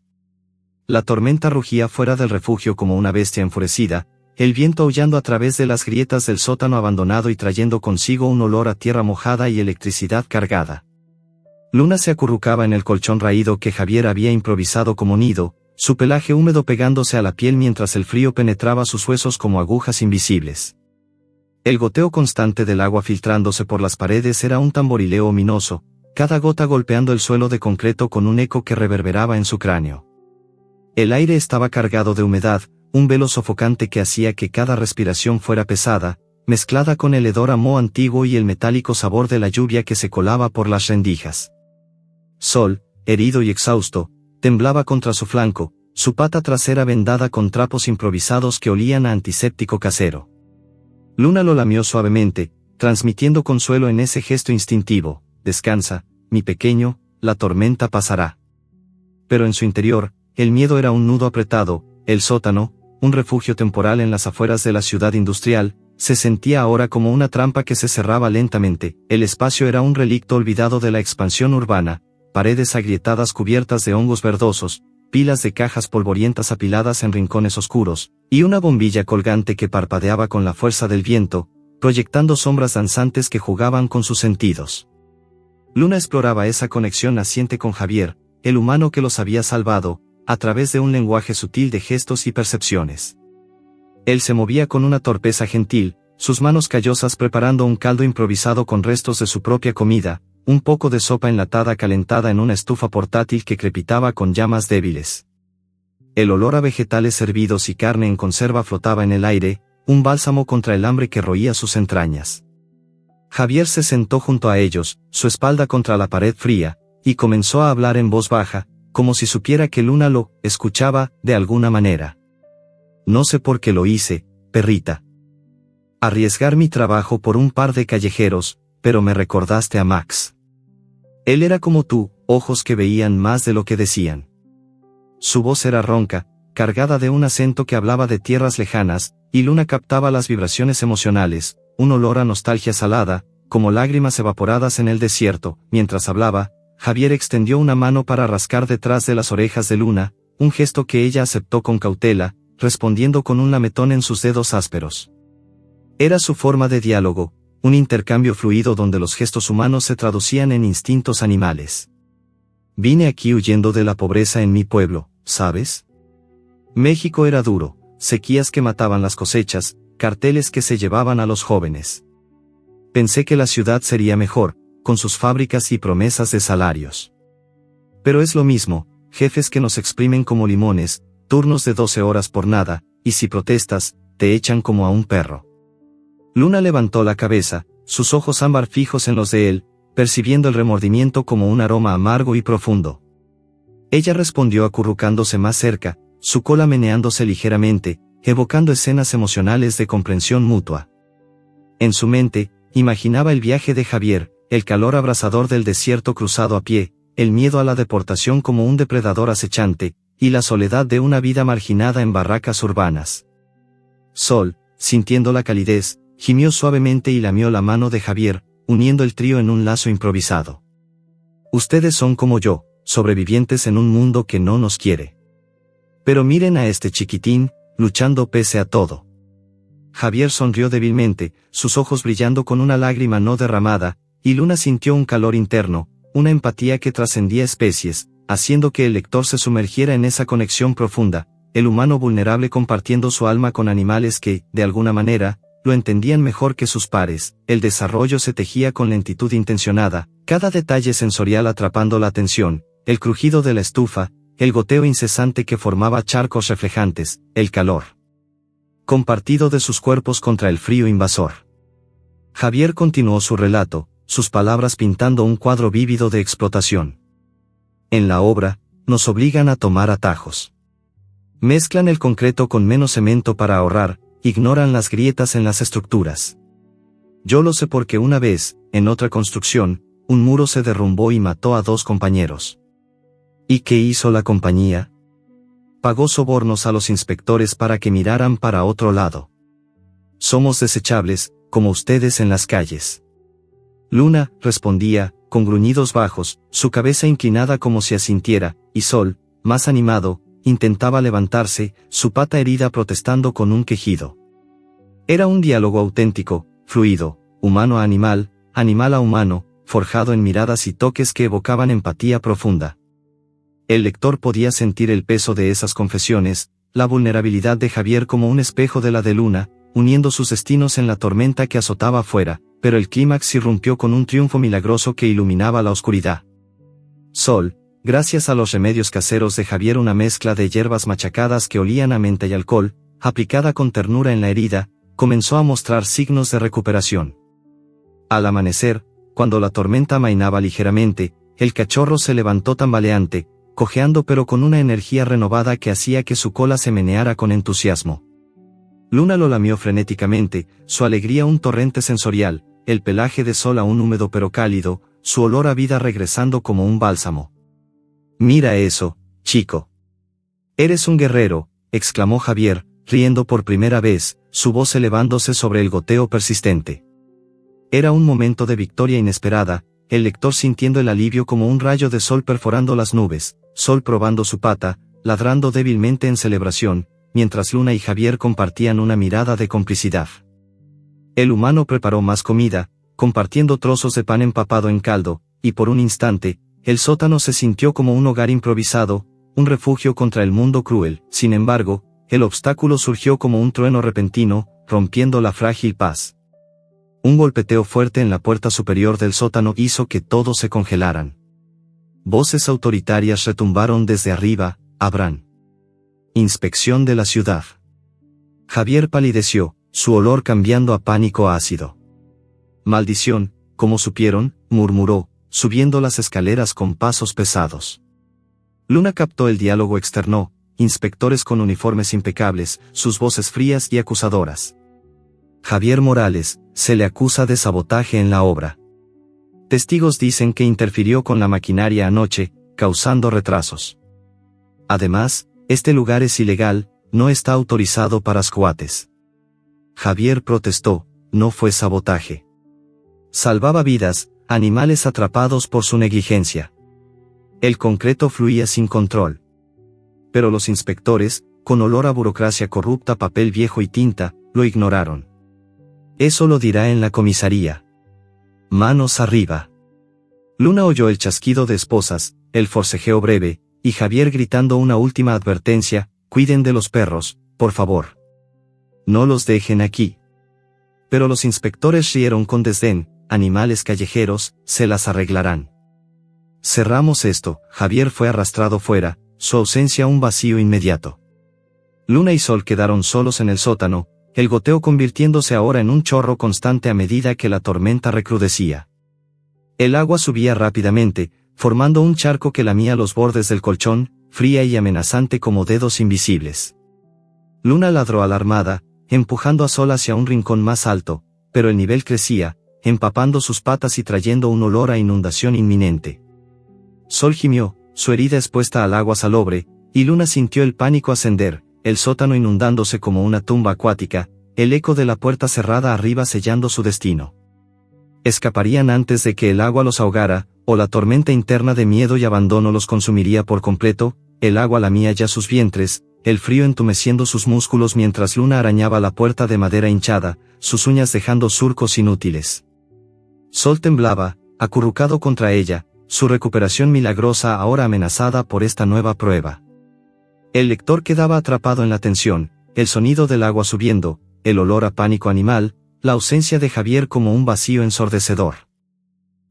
La tormenta rugía fuera del refugio como una bestia enfurecida, el viento aullando a través de las grietas del sótano abandonado y trayendo consigo un olor a tierra mojada y electricidad cargada. Luna se acurrucaba en el colchón raído que Javier había improvisado como nido, su pelaje húmedo pegándose a la piel mientras el frío penetraba sus huesos como agujas invisibles. El goteo constante del agua filtrándose por las paredes era un tamborileo ominoso, cada gota golpeando el suelo de concreto con un eco que reverberaba en su cráneo. El aire estaba cargado de humedad, un velo sofocante que hacía que cada respiración fuera pesada, mezclada con el hedor a moho antiguo y el metálico sabor de la lluvia que se colaba por las rendijas. Sol, herido y exhausto, temblaba contra su flanco, su pata trasera vendada con trapos improvisados que olían a antiséptico casero. Luna lo lamió suavemente, transmitiendo consuelo en ese gesto instintivo: descansa, mi pequeño, la tormenta pasará. Pero en su interior, el miedo era un nudo apretado. El sótano, un refugio temporal en las afueras de la ciudad industrial, se sentía ahora como una trampa que se cerraba lentamente. El espacio era un relicto olvidado de la expansión urbana, paredes agrietadas cubiertas de hongos verdosos, pilas de cajas polvorientas apiladas en rincones oscuros, y una bombilla colgante que parpadeaba con la fuerza del viento, proyectando sombras danzantes que jugaban con sus sentidos. Luna exploraba esa conexión naciente con Javier, el humano que los había salvado, a través de un lenguaje sutil de gestos y percepciones. Él se movía con una torpeza gentil, sus manos callosas preparando un caldo improvisado con restos de su propia comida, un poco de sopa enlatada calentada en una estufa portátil que crepitaba con llamas débiles. El olor a vegetales hervidos y carne en conserva flotaba en el aire, un bálsamo contra el hambre que roía sus entrañas. Javier se sentó junto a ellos, su espalda contra la pared fría, y comenzó a hablar en voz baja, como si supiera que Luna lo escuchaba, de alguna manera. No sé por qué lo hice, perrita. Arriesgar mi trabajo por un par de callejeros, pero me recordaste a Max. Él era como tú, ojos que veían más de lo que decían. Su voz era ronca, cargada de un acento que hablaba de tierras lejanas, y Luna captaba las vibraciones emocionales, un olor a nostalgia salada, como lágrimas evaporadas en el desierto. Mientras hablaba, Javier extendió una mano para rascar detrás de las orejas de Luna, un gesto que ella aceptó con cautela, respondiendo con un lametón en sus dedos ásperos. Era su forma de diálogo, un intercambio fluido donde los gestos humanos se traducían en instintos animales. Vine aquí huyendo de la pobreza en mi pueblo, ¿sabes? México era duro, sequías que mataban las cosechas, carteles que se llevaban a los jóvenes. Pensé que la ciudad sería mejor, con sus fábricas y promesas de salarios. Pero es lo mismo, jefes que nos exprimen como limones, turnos de 12 horas por nada, y si protestas, te echan como a un perro. Luna levantó la cabeza, sus ojos ámbar fijos en los de él, percibiendo el remordimiento como un aroma amargo y profundo. Ella respondió acurrucándose más cerca, su cola meneándose ligeramente, evocando escenas emocionales de comprensión mutua. En su mente, imaginaba el viaje de Javier, el calor abrasador del desierto cruzado a pie, el miedo a la deportación como un depredador acechante, y la soledad de una vida marginada en barracas urbanas. Sol, sintiendo la calidez, gimió suavemente y lamió la mano de Javier, uniendo el trío en un lazo improvisado. Ustedes son como yo, sobrevivientes en un mundo que no nos quiere. Pero miren a este chiquitín, luchando pese a todo. Javier sonrió débilmente, sus ojos brillando con una lágrima no derramada, y Luna sintió un calor interno, una empatía que trascendía especies, haciendo que el lector se sumergiera en esa conexión profunda, el humano vulnerable compartiendo su alma con animales que, de alguna manera, lo entendían mejor que sus pares. El desarrollo se tejía con lentitud intencionada, cada detalle sensorial atrapando la atención, el crujido de la estufa, el goteo incesante que formaba charcos reflejantes, el calor compartido de sus cuerpos contra el frío invasor. Javier continuó su relato, sus palabras pintando un cuadro vívido de explotación. En la obra, nos obligan a tomar atajos. Mezclan el concreto con menos cemento para ahorrar, ignoran las grietas en las estructuras. Yo lo sé porque una vez, en otra construcción, un muro se derrumbó y mató a 2 compañeros. ¿Y qué hizo la compañía? Pagó sobornos a los inspectores para que miraran para otro lado. Somos desechables, como ustedes en las calles. Luna, respondía, con gruñidos bajos, su cabeza inclinada como si asintiera, y Sol, más animado, intentaba levantarse, su pata herida protestando con un quejido. Era un diálogo auténtico, fluido, humano a animal, animal a humano, forjado en miradas y toques que evocaban empatía profunda. El lector podía sentir el peso de esas confesiones, la vulnerabilidad de Javier como un espejo de la de Luna, uniendo sus destinos en la tormenta que azotaba afuera, pero el clímax irrumpió con un triunfo milagroso que iluminaba la oscuridad. Sol, gracias a los remedios caseros de Javier, una mezcla de hierbas machacadas que olían a menta y alcohol, aplicada con ternura en la herida, comenzó a mostrar signos de recuperación. Al amanecer, cuando la tormenta amainaba ligeramente, el cachorro se levantó tambaleante, cojeando pero con una energía renovada que hacía que su cola se meneara con entusiasmo. Luna lo lamió frenéticamente, su alegría un torrente sensorial, el pelaje de Sol aún húmedo pero cálido, su olor a vida regresando como un bálsamo. «Mira eso, chico. Eres un guerrero», exclamó Javier, riendo por primera vez, su voz elevándose sobre el goteo persistente. Era un momento de victoria inesperada, el lector sintiendo el alivio como un rayo de sol perforando las nubes, Sol probando su pata, ladrando débilmente en celebración, mientras Luna y Javier compartían una mirada de complicidad. El humano preparó más comida, compartiendo trozos de pan empapado en caldo, y por un instante, el sótano se sintió como un hogar improvisado, un refugio contra el mundo cruel. Sin embargo, el obstáculo surgió como un trueno repentino, rompiendo la frágil paz. Un golpeteo fuerte en la puerta superior del sótano hizo que todos se congelaran. Voces autoritarias retumbaron desde arriba: «Abran. Inspección de la ciudad». Javier palideció, su olor cambiando a pánico ácido. «Maldición, ¿cómo supieron?», murmuró, subiendo las escaleras con pasos pesados. Luna captó el diálogo externo, inspectores con uniformes impecables, sus voces frías y acusadoras. «Javier Morales, se le acusa de sabotaje en la obra. Testigos dicen que interfirió con la maquinaria anoche, causando retrasos. Además, este lugar es ilegal, no está autorizado para squates». Javier protestó: «No fue sabotaje. Salvaba vidas, animales atrapados por su negligencia. El concreto fluía sin control». Pero los inspectores, con olor a burocracia corrupta, papel viejo y tinta, lo ignoraron. «Eso lo dirá en la comisaría. Manos arriba». Luna oyó el chasquido de esposas, el forcejeo breve, y Javier gritando una última advertencia: «Cuiden de los perros, por favor». No los dejen aquí. Pero los inspectores rieron con desdén. Animales callejeros, se las arreglarán. Cerramos esto. Javier fue arrastrado fuera, su ausencia un vacío inmediato. Luna y Sol quedaron solos en el sótano, el goteo convirtiéndose ahora en un chorro constante a medida que la tormenta recrudecía. El agua subía rápidamente, formando un charco que lamía los bordes del colchón, fría y amenazante como dedos invisibles. Luna ladró alarmada, empujando a Sol hacia un rincón más alto, pero el nivel crecía, empapando sus patas y trayendo un olor a inundación inminente. Sol gimió, su herida expuesta al agua salobre, y Luna sintió el pánico ascender, el sótano inundándose como una tumba acuática, el eco de la puerta cerrada arriba sellando su destino. Escaparían antes de que el agua los ahogara, o la tormenta interna de miedo y abandono los consumiría por completo. El agua lamía ya sus vientres, el frío entumeciendo sus músculos mientras Luna arañaba la puerta de madera hinchada, sus uñas dejando surcos inútiles. Sol temblaba, acurrucado contra ella, su recuperación milagrosa ahora amenazada por esta nueva prueba. El lector quedaba atrapado en la tensión, el sonido del agua subiendo, el olor a pánico animal, la ausencia de Javier como un vacío ensordecedor.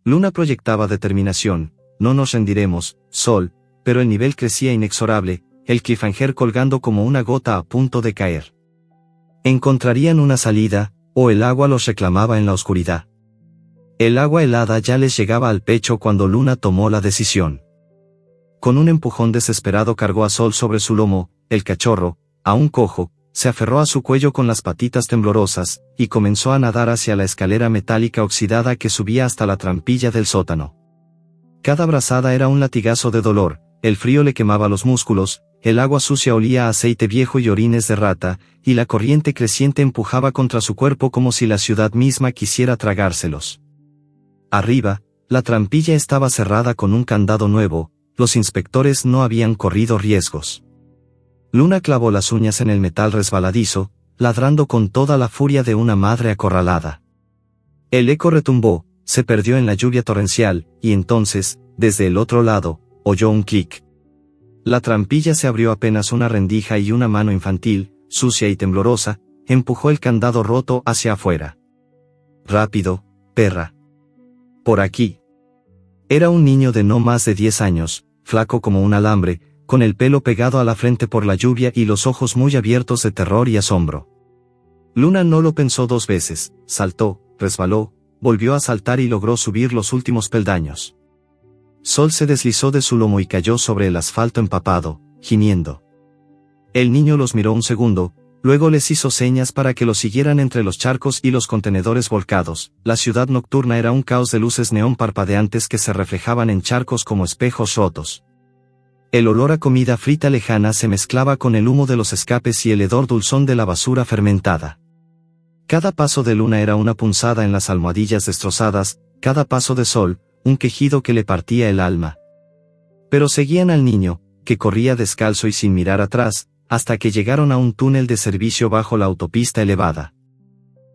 Luna proyectaba determinación, no nos rendiremos, Sol, pero el nivel crecía inexorable, el cliffhanger colgando como una gota a punto de caer. Encontrarían una salida, o el agua los reclamaba en la oscuridad. El agua helada ya les llegaba al pecho cuando Luna tomó la decisión. Con un empujón desesperado cargó a Sol sobre su lomo, el cachorro, aún cojo, se aferró a su cuello con las patitas temblorosas, y comenzó a nadar hacia la escalera metálica oxidada que subía hasta la trampilla del sótano. Cada brazada era un latigazo de dolor, el frío le quemaba los músculos, el agua sucia olía a aceite viejo y orines de rata, y la corriente creciente empujaba contra su cuerpo como si la ciudad misma quisiera tragárselos. Arriba, la trampilla estaba cerrada con un candado nuevo, los inspectores no habían corrido riesgos. Luna clavó las uñas en el metal resbaladizo, ladrando con toda la furia de una madre acorralada. El eco retumbó, se perdió en la lluvia torrencial, y entonces, desde el otro lado, oyó un clic. La trampilla se abrió apenas una rendija y una mano infantil, sucia y temblorosa, empujó el candado roto hacia afuera. «Rápido, perra. Por aquí». Era un niño de no más de 10 años, flaco como un alambre, con el pelo pegado a la frente por la lluvia y los ojos muy abiertos de terror y asombro. Luna no lo pensó dos veces, saltó, resbaló, volvió a saltar y logró subir los últimos peldaños. Sol se deslizó de su lomo y cayó sobre el asfalto empapado, gimiendo. El niño los miró un segundo, luego les hizo señas para que lo siguieran entre los charcos y los contenedores volcados. La ciudad nocturna era un caos de luces neón parpadeantes que se reflejaban en charcos como espejos rotos. El olor a comida frita lejana se mezclaba con el humo de los escapes y el hedor dulzón de la basura fermentada. Cada paso de Luna era una punzada en las almohadillas destrozadas, cada paso de Sol, un quejido que le partía el alma. Pero seguían al niño, que corría descalzo y sin mirar atrás, hasta que llegaron a un túnel de servicio bajo la autopista elevada.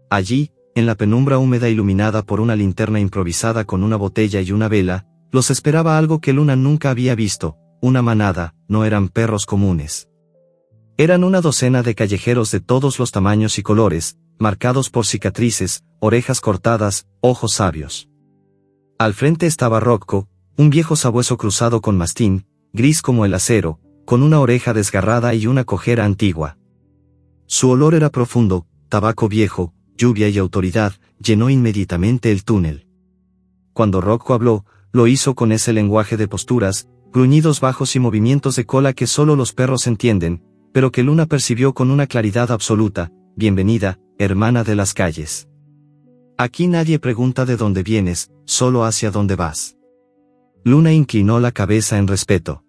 Allí, en la penumbra húmeda iluminada por una linterna improvisada con una botella y una vela, los esperaba algo que Luna nunca había visto, una manada. No eran perros comunes. Eran una docena de callejeros de todos los tamaños y colores, marcados por cicatrices, orejas cortadas, ojos sabios. Al frente estaba Rocco, un viejo sabueso cruzado con mastín, gris como el acero, con una oreja desgarrada y una cojera antigua. Su olor era profundo, tabaco viejo, lluvia y autoridad, llenó inmediatamente el túnel. Cuando Rocco habló, lo hizo con ese lenguaje de posturas, gruñidos bajos y movimientos de cola que solo los perros entienden, pero que Luna percibió con una claridad absoluta. «Bienvenida, hermana de las calles. Aquí nadie pregunta de dónde vienes, solo hacia dónde vas». Luna inclinó la cabeza en respeto.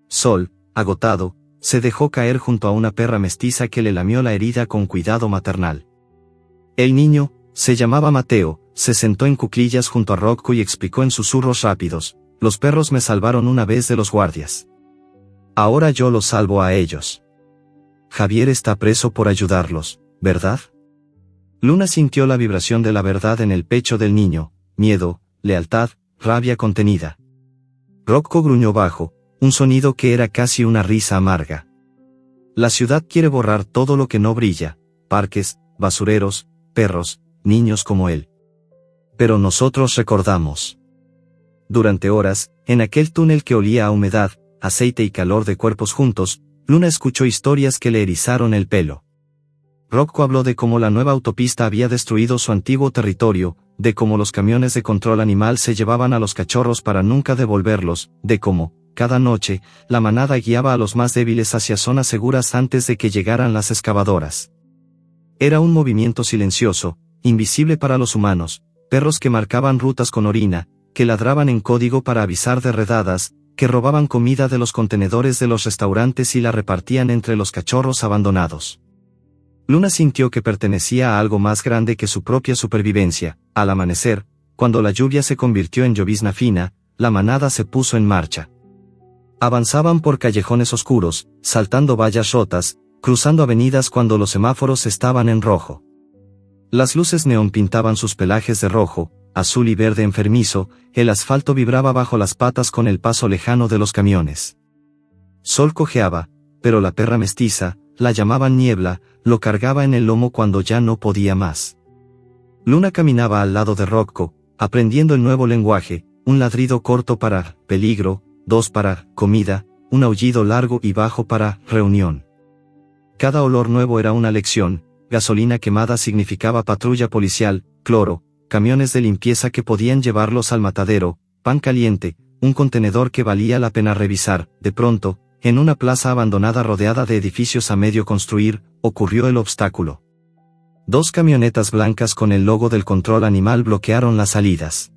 Sol, agotado, se dejó caer junto a una perra mestiza que le lamió la herida con cuidado maternal. El niño, se llamaba Mateo, se sentó en cuclillas junto a Rocco y explicó en susurros rápidos: «Los perros me salvaron una vez de los guardias. Ahora yo los salvo a ellos. Javier está preso por ayudarlos, ¿verdad?». Luna sintió la vibración de la verdad en el pecho del niño, miedo, lealtad, rabia contenida. Rocco gruñó bajo, un sonido que era casi una risa amarga. «La ciudad quiere borrar todo lo que no brilla, parques, basureros, perros, niños como él. Pero nosotros recordamos. Durante horas, en aquel túnel que olía a humedad, aceite y calor de cuerpos juntos, Luna escuchó historias que le erizaron el pelo. Rocco habló de cómo la nueva autopista había destruido su antiguo territorio, de cómo los camiones de control animal se llevaban a los cachorros para nunca devolverlos, de cómo, cada noche, la manada guiaba a los más débiles hacia zonas seguras antes de que llegaran las excavadoras. Era un movimiento silencioso, invisible para los humanos, perros que marcaban rutas con orina, que ladraban en código para avisar de redadas, que robaban comida de los contenedores de los restaurantes y la repartían entre los cachorros abandonados. Luna sintió que pertenecía a algo más grande que su propia supervivencia. Al amanecer, cuando la lluvia se convirtió en llovizna fina, la manada se puso en marcha. Avanzaban por callejones oscuros, saltando vallas rotas, cruzando avenidas cuando los semáforos estaban en rojo. Las luces neón pintaban sus pelajes de rojo, azul y verde enfermizo, el asfalto vibraba bajo las patas con el paso lejano de los camiones. Sol cojeaba, pero la perra mestiza, la llamaban Niebla, lo cargaba en el lomo cuando ya no podía más. Luna caminaba al lado de Rocco, aprendiendo el nuevo lenguaje, un ladrido corto para peligro, 2 para comida, un aullido largo y bajo para reunión. Cada olor nuevo era una lección, gasolina quemada significaba patrulla policial, cloro, camiones de limpieza que podían llevarlos al matadero, pan caliente, un contenedor que valía la pena revisar. De pronto, en una plaza abandonada rodeada de edificios a medio construir, ocurrió el obstáculo. 2 camionetas blancas con el logo del control animal bloquearon las salidas.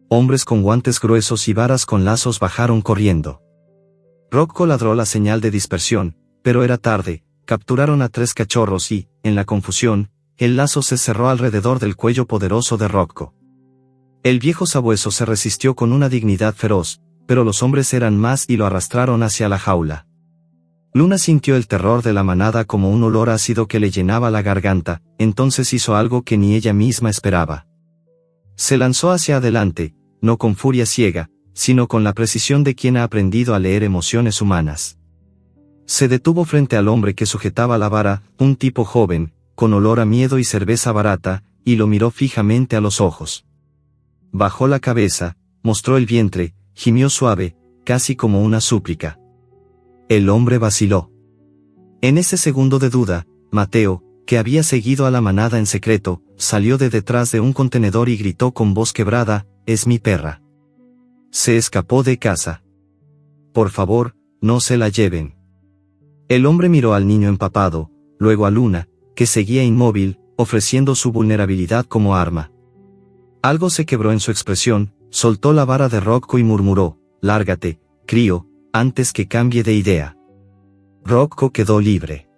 Hombres con guantes gruesos y varas con lazos bajaron corriendo. Rocco ladró la señal de dispersión, pero era tarde, capturaron a 3 cachorros y, en la confusión, el lazo se cerró alrededor del cuello poderoso de Rocco. El viejo sabueso se resistió con una dignidad feroz, pero los hombres eran más y lo arrastraron hacia la jaula. Luna sintió el terror de la manada como un olor ácido que le llenaba la garganta, entonces hizo algo que ni ella misma esperaba. Se lanzó hacia adelante, no con furia ciega, sino con la precisión de quien ha aprendido a leer emociones humanas. Se detuvo frente al hombre que sujetaba la vara, un tipo joven, con olor a miedo y cerveza barata, y lo miró fijamente a los ojos. Bajó la cabeza, mostró el vientre, gimió suave, casi como una súplica. El hombre vaciló. En ese segundo de duda, Mateo, que había seguido a la manada en secreto, salió de detrás de un contenedor y gritó con voz quebrada: «Es mi perra. Se escapó de casa. Por favor, no se la lleven». El hombre miró al niño empapado, luego a Luna, que seguía inmóvil, ofreciendo su vulnerabilidad como arma. Algo se quebró en su expresión, soltó la vara de Rocco y murmuró: «Lárgate, crío, antes que cambie de idea». Rocco quedó libre.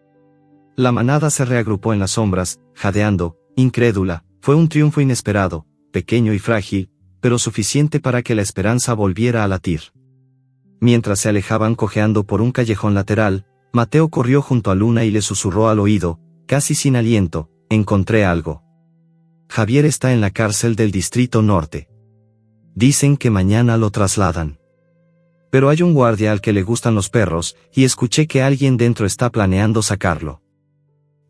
La manada se reagrupó en las sombras, jadeando, incrédula. Fue un triunfo inesperado, pequeño y frágil, pero suficiente para que la esperanza volviera a latir. Mientras se alejaban cojeando por un callejón lateral, Mateo corrió junto a Luna y le susurró al oído, casi sin aliento: «Encontré algo. Javier está en la cárcel del Distrito Norte. Dicen que mañana lo trasladan. Pero hay un guardia al que le gustan los perros, y escuché que alguien dentro está planeando sacarlo.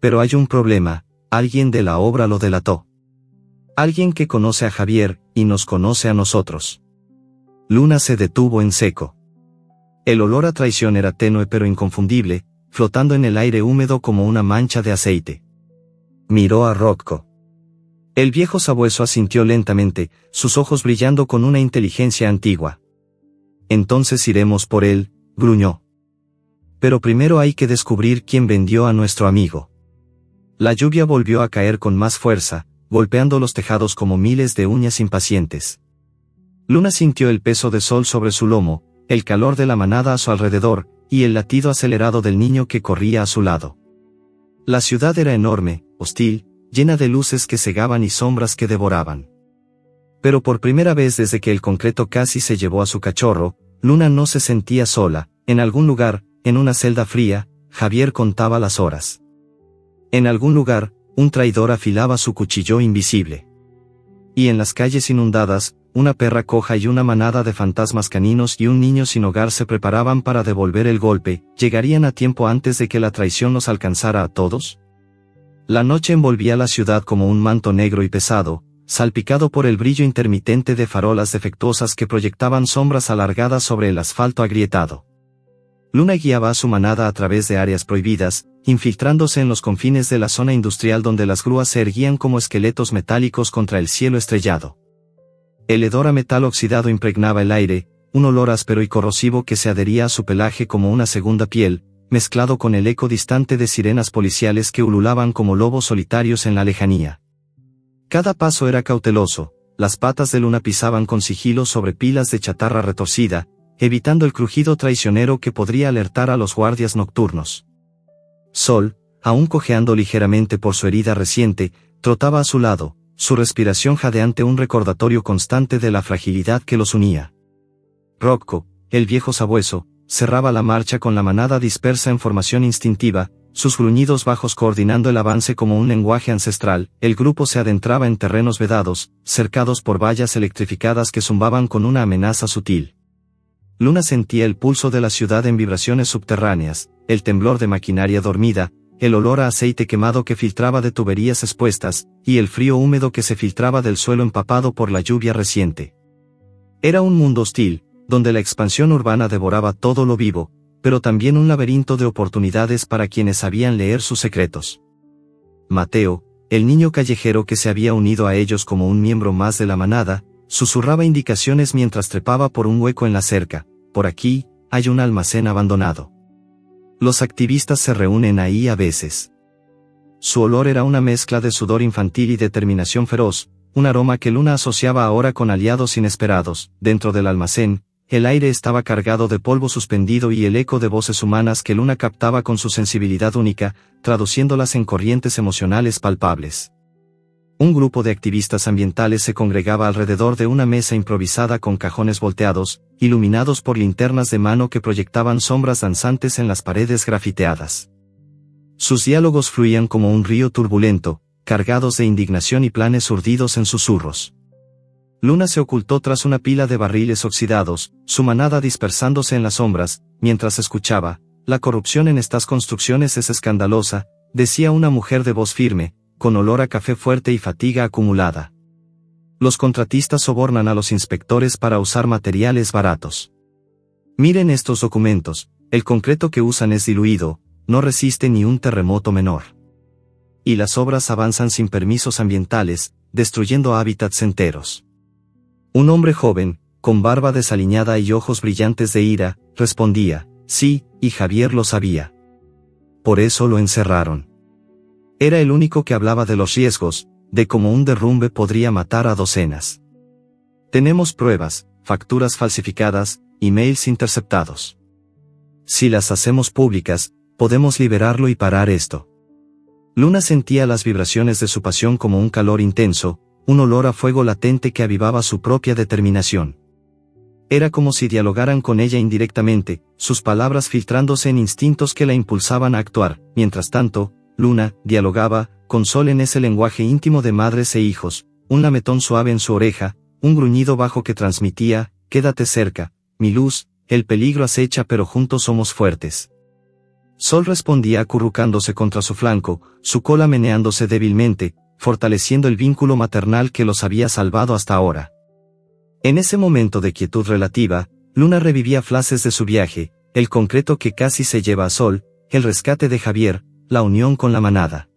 Pero hay un problema, alguien de la obra lo delató. Alguien que conoce a Javier, y nos conoce a nosotros». Luna se detuvo en seco. El olor a traición era tenue pero inconfundible, flotando en el aire húmedo como una mancha de aceite. Miró a Rocco. El viejo sabueso asintió lentamente, sus ojos brillando con una inteligencia antigua. «Entonces iremos por él», gruñó. «Pero primero hay que descubrir quién vendió a nuestro amigo». La lluvia volvió a caer con más fuerza, golpeando los tejados como miles de uñas impacientes. Luna sintió el peso del sol sobre su lomo, el calor de la manada a su alrededor, y el latido acelerado del niño que corría a su lado. La ciudad era enorme, hostil, llena de luces que cegaban y sombras que devoraban. Pero por primera vez desde que el concreto casi se llevó a su cachorro, Luna no se sentía sola. En algún lugar, en una celda fría, Javier contaba las horas. En algún lugar, un traidor afilaba su cuchillo invisible. Y en las calles inundadas, una perra coja y una manada de fantasmas caninos y un niño sin hogar se preparaban para devolver el golpe. ¿Llegarían a tiempo antes de que la traición los alcanzara a todos? La noche envolvía la ciudad como un manto negro y pesado, salpicado por el brillo intermitente de farolas defectuosas que proyectaban sombras alargadas sobre el asfalto agrietado. Luna guiaba a su manada a través de áreas prohibidas, infiltrándose en los confines de la zona industrial donde las grúas se erguían como esqueletos metálicos contra el cielo estrellado. El hedor a metal oxidado impregnaba el aire, un olor áspero y corrosivo que se adhería a su pelaje como una segunda piel, mezclado con el eco distante de sirenas policiales que ululaban como lobos solitarios en la lejanía. Cada paso era cauteloso, las patas de Luna pisaban con sigilo sobre pilas de chatarra retorcida, evitando el crujido traicionero que podría alertar a los guardias nocturnos. Sol, aún cojeando ligeramente por su herida reciente, trotaba a su lado, su respiración jadeante un recordatorio constante de la fragilidad que los unía. Rocco, el viejo sabueso, cerraba la marcha con la manada dispersa en formación instintiva, sus gruñidos bajos coordinando el avance como un lenguaje ancestral. El grupo se adentraba en terrenos vedados, cercados por vallas electrificadas que zumbaban con una amenaza sutil. Luna sentía el pulso de la ciudad en vibraciones subterráneas, el temblor de maquinaria dormida, el olor a aceite quemado que filtraba de tuberías expuestas, y el frío húmedo que se filtraba del suelo empapado por la lluvia reciente. Era un mundo hostil, donde la expansión urbana devoraba todo lo vivo, pero también un laberinto de oportunidades para quienes sabían leer sus secretos. Mateo, el niño callejero que se había unido a ellos como un miembro más de la manada, susurraba indicaciones mientras trepaba por un hueco en la cerca. Por aquí, hay un almacén abandonado. Los activistas se reúnen ahí a veces. Su olor era una mezcla de sudor infantil y determinación feroz, un aroma que Luna asociaba ahora con aliados inesperados. Dentro del almacén, el aire estaba cargado de polvo suspendido y el eco de voces humanas que Luna captaba con su sensibilidad única, traduciéndolas en corrientes emocionales palpables. Un grupo de activistas ambientales se congregaba alrededor de una mesa improvisada con cajones volteados, iluminados por linternas de mano que proyectaban sombras danzantes en las paredes grafiteadas. Sus diálogos fluían como un río turbulento, cargados de indignación y planes urdidos en susurros. Luna se ocultó tras una pila de barriles oxidados, su manada dispersándose en las sombras, mientras escuchaba. La corrupción en estas construcciones es escandalosa, decía una mujer de voz firme, con olor a café fuerte y fatiga acumulada. Los contratistas sobornan a los inspectores para usar materiales baratos. Miren estos documentos, el concreto que usan es diluido, no resiste ni un terremoto menor. Y las obras avanzan sin permisos ambientales, destruyendo hábitats enteros. Un hombre joven, con barba desaliñada y ojos brillantes de ira, respondía, sí, y Javier lo sabía. Por eso lo encerraron. Era el único que hablaba de los riesgos, de cómo un derrumbe podría matar a docenas. Tenemos pruebas, facturas falsificadas, emails interceptados. Si las hacemos públicas, podemos liberarlo y parar esto. Luna sentía las vibraciones de su pasión como un calor intenso, un olor a fuego latente que avivaba su propia determinación. Era como si dialogaran con ella indirectamente, sus palabras filtrándose en instintos que la impulsaban a actuar. Mientras tanto, Luna dialogaba con Sol en ese lenguaje íntimo de madres e hijos, un lametón suave en su oreja, un gruñido bajo que transmitía, quédate cerca, mi luz, el peligro acecha pero juntos somos fuertes. Sol respondía acurrucándose contra su flanco, su cola meneándose débilmente, fortaleciendo el vínculo maternal que los había salvado hasta ahora. En ese momento de quietud relativa, Luna revivía flashes de su viaje, el concreto que casi se lleva a Sol, el rescate de Javier, la unión con la manada.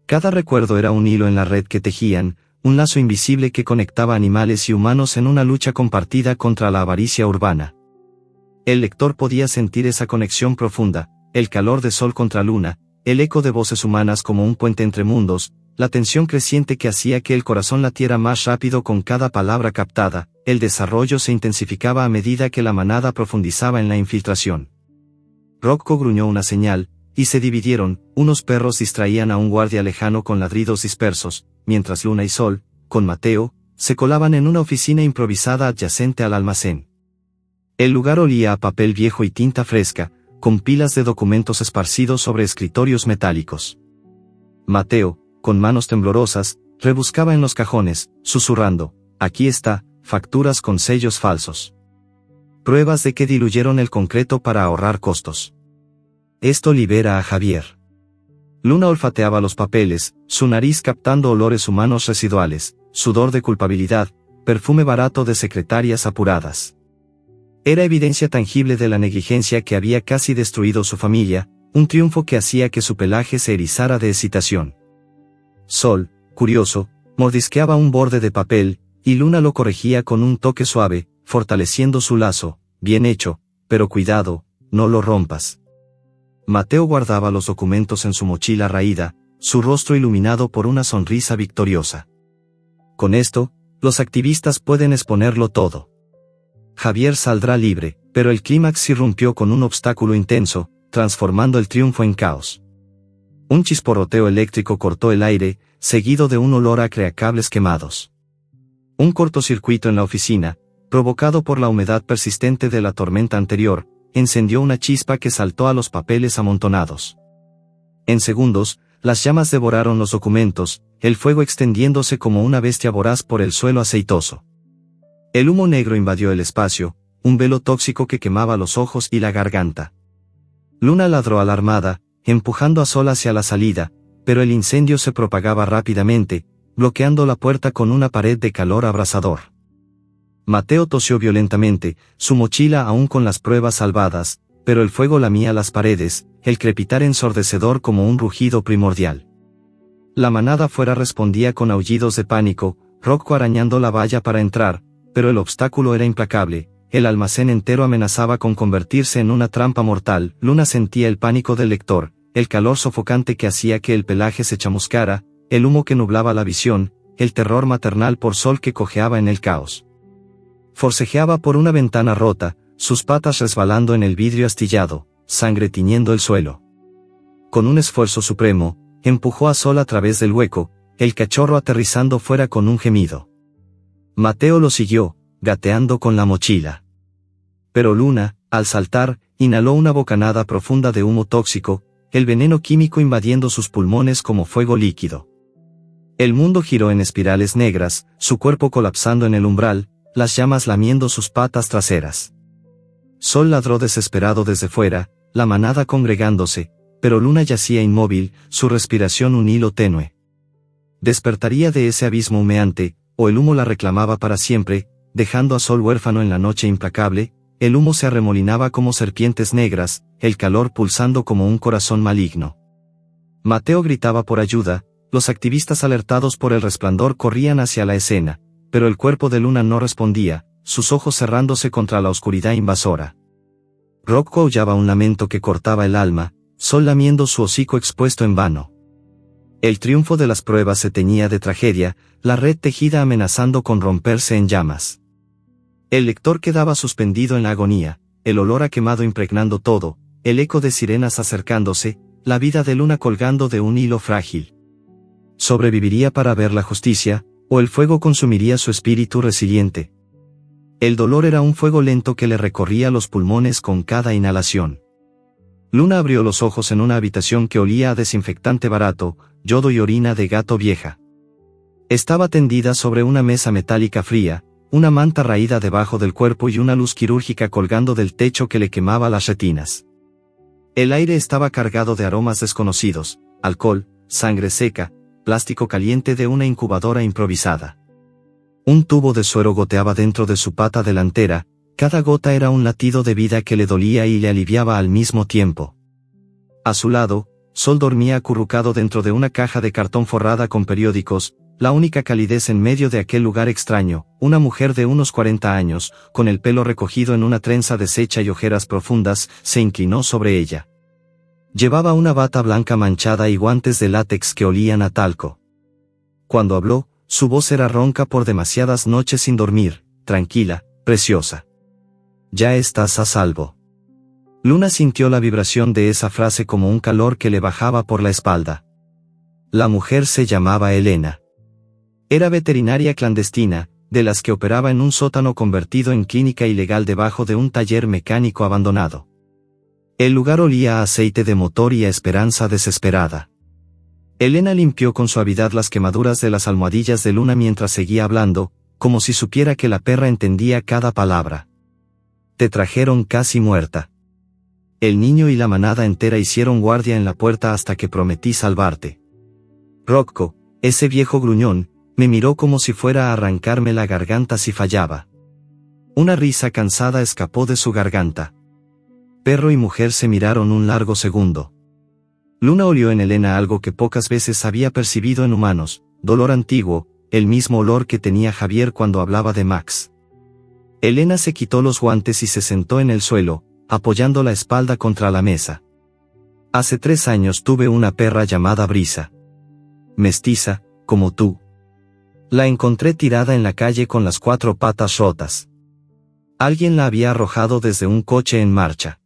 Cada recuerdo era un hilo en la red que tejían, un lazo invisible que conectaba animales y humanos en una lucha compartida contra la avaricia urbana. El lector podía sentir esa conexión profunda, el calor de Sol contra Luna, el eco de voces humanas como un puente entre mundos, la tensión creciente que hacía que el corazón latiera más rápido con cada palabra captada. El desarrollo se intensificaba a medida que la manada profundizaba en la infiltración. Rocco gruñó una señal, y se dividieron. Unos perros distraían a un guardia lejano con ladridos dispersos, mientras Luna y Sol, con Mateo, se colaban en una oficina improvisada adyacente al almacén. El lugar olía a papel viejo y tinta fresca, con pilas de documentos esparcidos sobre escritorios metálicos. Mateo, con manos temblorosas, rebuscaba en los cajones, susurrando, aquí está, facturas con sellos falsos. Pruebas de que diluyeron el concreto para ahorrar costos. Esto libera a Javier. Luna olfateaba los papeles, su nariz captando olores humanos residuales, sudor de culpabilidad, perfume barato de secretarias apuradas. Era evidencia tangible de la negligencia que había casi destruido su familia, un triunfo que hacía que su pelaje se erizara de excitación. Sol, curioso, mordisqueaba un borde de papel, y Luna lo corregía con un toque suave, fortaleciendo su lazo. Bien hecho, pero cuidado, no lo rompas. Mateo guardaba los documentos en su mochila raída, su rostro iluminado por una sonrisa victoriosa. Con esto, los activistas pueden exponerlo todo. Javier saldrá libre, pero el clímax irrumpió con un obstáculo intenso, transformando el triunfo en caos. Un chisporroteo eléctrico cortó el aire, seguido de un olor a creacables quemados. Un cortocircuito en la oficina, provocado por la humedad persistente de la tormenta anterior, encendió una chispa que saltó a los papeles amontonados. En segundos, las llamas devoraron los documentos, el fuego extendiéndose como una bestia voraz por el suelo aceitoso. El humo negro invadió el espacio, un velo tóxico que quemaba los ojos y la garganta. Luna ladró alarmada, empujando a Sol hacia la salida, pero el incendio se propagaba rápidamente, bloqueando la puerta con una pared de calor abrasador. Mateo tosió violentamente, su mochila aún con las pruebas salvadas, pero el fuego lamía las paredes, el crepitar ensordecedor como un rugido primordial. La manada afuera respondía con aullidos de pánico, Rocco arañando la valla para entrar, pero el obstáculo era implacable, el almacén entero amenazaba con convertirse en una trampa mortal. Luna sentía el pánico del lector, el calor sofocante que hacía que el pelaje se chamuscara, el humo que nublaba la visión, el terror maternal por Sol que cojeaba en el caos. Forcejeaba por una ventana rota, sus patas resbalando en el vidrio astillado, sangre tiñendo el suelo. Con un esfuerzo supremo, empujó a Sol a través del hueco, el cachorro aterrizando fuera con un gemido. Mateo lo siguió, gateando con la mochila. Pero Luna, al saltar, inhaló una bocanada profunda de humo tóxico, el veneno químico invadiendo sus pulmones como fuego líquido. El mundo giró en espirales negras, su cuerpo colapsando en el umbral, las llamas lamiendo sus patas traseras. Sol ladró desesperado desde fuera, la manada congregándose, pero Luna yacía inmóvil, su respiración un hilo tenue. Despertaría de ese abismo humeante, o el humo la reclamaba para siempre, dejando a Sol huérfano en la noche implacable. El humo se arremolinaba como serpientes negras, el calor pulsando como un corazón maligno. Mateo gritaba por ayuda, los activistas alertados por el resplandor corrían hacia la escena, pero el cuerpo de Luna no respondía, sus ojos cerrándose contra la oscuridad invasora. Rocco aullaba un lamento que cortaba el alma, Sol lamiendo su hocico expuesto en vano. El triunfo de las pruebas se teñía de tragedia, la red tejida amenazando con romperse en llamas. El lector quedaba suspendido en la agonía, el olor a quemado impregnando todo, el eco de sirenas acercándose, la vida de Luna colgando de un hilo frágil. ¿Sobreviviría para ver la justicia, o el fuego consumiría su espíritu resiliente? El dolor era un fuego lento que le recorría los pulmones con cada inhalación. Luna abrió los ojos en una habitación que olía a desinfectante barato, yodo y orina de gato vieja. Estaba tendida sobre una mesa metálica fría, una manta raída debajo del cuerpo y una luz quirúrgica colgando del techo que le quemaba las retinas. El aire estaba cargado de aromas desconocidos, alcohol, sangre seca, plástico caliente de una incubadora improvisada. Un tubo de suero goteaba dentro de su pata delantera, cada gota era un latido de vida que le dolía y le aliviaba al mismo tiempo. A su lado, Sol dormía acurrucado dentro de una caja de cartón forrada con periódicos, la única calidez en medio de aquel lugar extraño. Una mujer de unos 40 años, con el pelo recogido en una trenza deshecha y ojeras profundas, se inclinó sobre ella. Llevaba una bata blanca manchada y guantes de látex que olían a talco. Cuando habló, su voz era ronca por demasiadas noches sin dormir. Tranquila, preciosa. Ya estás a salvo. Luna sintió la vibración de esa frase como un calor que le bajaba por la espalda. La mujer se llamaba Elena. Era veterinaria clandestina, de las que operaba en un sótano convertido en clínica ilegal debajo de un taller mecánico abandonado. El lugar olía a aceite de motor y a esperanza desesperada. Elena limpió con suavidad las quemaduras de las almohadillas de Luna mientras seguía hablando, como si supiera que la perra entendía cada palabra. Te trajeron casi muerta. el niño y la manada entera hicieron guardia en la puerta hasta que prometí salvarte. Rocco, ese viejo gruñón, me miró como si fuera a arrancarme la garganta si fallaba. Una risa cansada escapó de su garganta. Perro y mujer se miraron un largo segundo. Luna olió en Elena algo que pocas veces había percibido en humanos, dolor antiguo, el mismo olor que tenía Javier cuando hablaba de Max. Elena se quitó los guantes y se sentó en el suelo, apoyando la espalda contra la mesa. Hace 3 años tuve una perra llamada Brisa. Mestiza, como tú. La encontré tirada en la calle con las 4 patas rotas. Alguien la había arrojado desde un coche en marcha.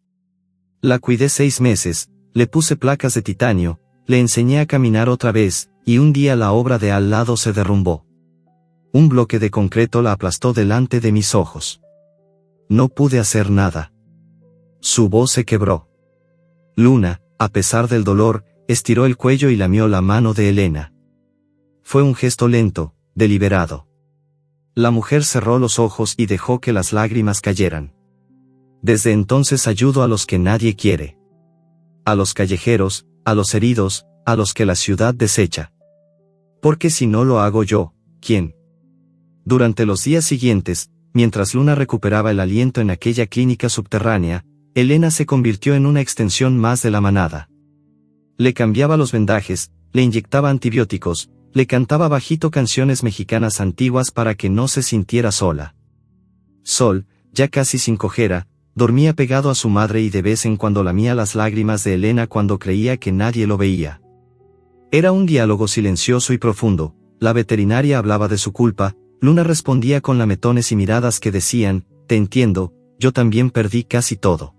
La cuidé 6 meses, le puse placas de titanio, le enseñé a caminar otra vez, y un día la obra de al lado se derrumbó. Un bloque de concreto la aplastó delante de mis ojos. No pude hacer nada. Su voz se quebró. Luna, a pesar del dolor, estiró el cuello y lamió la mano de Elena. Fue un gesto lento, deliberado. La mujer cerró los ojos y dejó que las lágrimas cayeran. Desde entonces ayudo a los que nadie quiere. A los callejeros, a los heridos, a los que la ciudad desecha. Porque si no lo hago yo, ¿quién? Durante los días siguientes, mientras Luna recuperaba el aliento en aquella clínica subterránea, Elena se convirtió en una extensión más de la manada. Le cambiaba los vendajes, le inyectaba antibióticos, le cantaba bajito canciones mexicanas antiguas para que no se sintiera sola. Sol, ya casi sin cojera, dormía pegado a su madre y de vez en cuando lamía las lágrimas de Elena cuando creía que nadie lo veía. Era un diálogo silencioso y profundo, la veterinaria hablaba de su culpa, Luna respondía con lametones y miradas que decían, te entiendo, yo también perdí casi todo.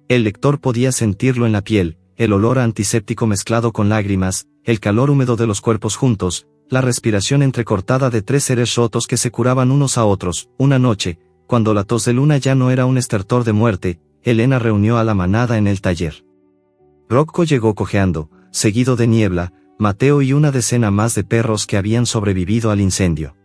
El lector podía sentirlo en la piel, el olor a antiséptico mezclado con lágrimas, el calor húmedo de los cuerpos juntos, la respiración entrecortada de 3 seres rotos que se curaban unos a otros. Una noche, cuando la tos de Luna ya no era un estertor de muerte, Elena reunió a la manada en el taller. Rocco llegó cojeando, seguido de Niebla, Mateo y una decena más de perros que habían sobrevivido al incendio.